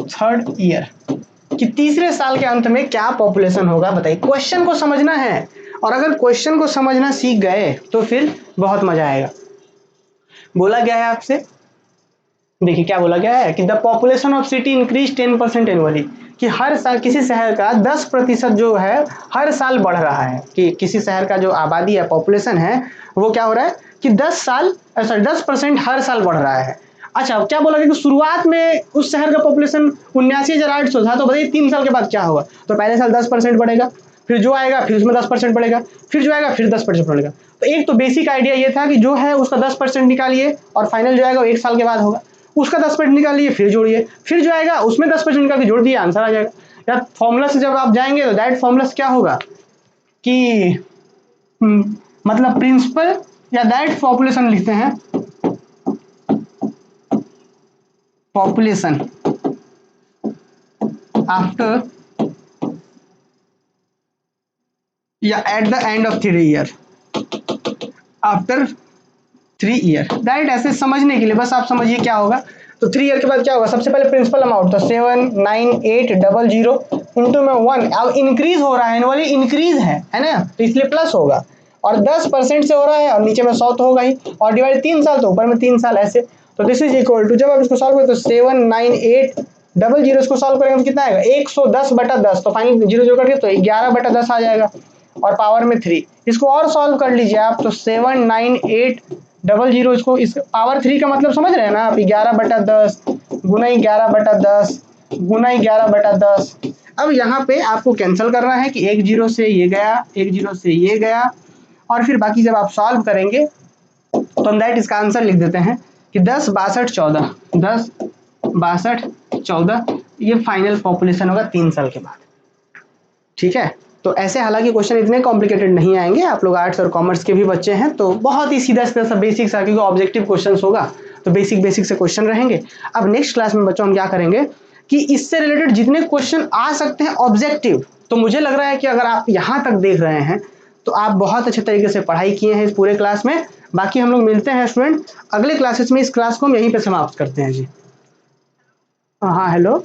third year, कि तीसरे साल के अंत में क्या पॉपुलेशन होगा बताइए। क्वेश्चन को समझना है, और अगर क्वेश्चन को समझना सीख गए तो फिर बहुत मजा आएगा। बोला गया है आपसे, देखिए क्या बोला गया है कि the population of city increase 10% annually, कि हर साल किसी शहर का 10% जो है हर साल बढ़ रहा है, कि किसी शहर का जो आबादी है, पॉपुलेशन है, वो क्या हो रहा है कि 10% हर साल बढ़ रहा है। अच्छा क्या बोला गया कि शुरुआत में उस शहर का पॉपुलेशन 79,800 था, तो बताइए 3 साल के बाद क्या होगा। तो पहले साल 10% बढ़ेगा, फिर जो आएगा फिर उसमें 10% बढ़ेगा, फिर जो आएगा फिर 10% बढ़ेगा। तो एक तो बेसिक आइडिया ये था कि जो है उसका 10% निकालिए और फाइनल जो आएगा वो 1 साल के बाद होगा, उसका 10% निकालिए, फिर जोड़िए, फिर जो आएगा उसमें 10% निकाल के जोड़ दिए, आंसर आ जाएगा। या फॉर्मूला से जब आप जाएंगे तो दैट फॉर्मूला से क्या होगा कि मतलब प्रिंसिपल या दैट पॉपुलेशन लिखते हैं, पॉपुलेशन आफ्टर या at the end of 3 year, after 3 year, that ऐसे समझने के लिए बस आप समझिए क्या होगा। तो 3 ईयर के बाद क्या होगा, सबसे पहले प्रिंसिपल अमाउंट तो 79800 इंटू में 1, अब इंक्रीज हो रहा है एनुअली, इंक्रीज है ना, तो इसलिए प्लस होगा, और 10% से हो रहा है और नीचे में 100 तो होगा ही, और डिवाइड 3 साल तो ऊपर में 3 साल ऐसे, तो दिस इज इक्वल टू, जब आप इसको सॉल्व करें तो 79800 इसको सॉल्व करेंगे तो कितना आएगा 110/10, तो फाइनल 0 0 करके तो 11/10 आ जाएगा, और पावर में 3, इसको और सॉल्व कर लीजिए आप, तो 79800 इसको, इस पावर 3 का मतलब समझ रहे हैं ना आप, 11/10 गुना 11/10 गुना 11/10। अब यहाँ पे आपको कैंसिल करना है कि 1 0 से ये गया, 1 0 से ये गया, और फिर बाकी जब आप सॉल्व करेंगे तो हम दैट इसका आंसर लिख देते हैं कि 10/62 10/62 ये फाइनल पॉपुलेशन होगा 3 साल के बाद। ठीक है, तो ऐसे हालांकि क्वेश्चन इतने कॉम्प्लिकेटेड नहीं आएंगे, आप लोग आर्ट्स और कॉमर्स के भी बच्चे हैं तो बहुत ही सीधा सा बेसिक सा, क्योंकि ऑब्जेक्टिव क्वेश्चन होगा तो बेसिक से क्वेश्चन रहेंगे। अब नेक्स्ट क्लास में बच्चों हम क्या करेंगे कि इससे रिलेटेड जितने क्वेश्चन आ सकते हैं ऑब्जेक्टिव, तो मुझे लग रहा है कि अगर आप यहाँ तक देख रहे हैं तो आप बहुत अच्छे तरीके से पढ़ाई किए हैं इस पूरे क्लास में। बाकी हम लोग मिलते हैं स्टूडेंट अगले क्लासेस में, इस क्लास को हम यहीं पे समाप्त करते हैं जी। हाँ हेलो।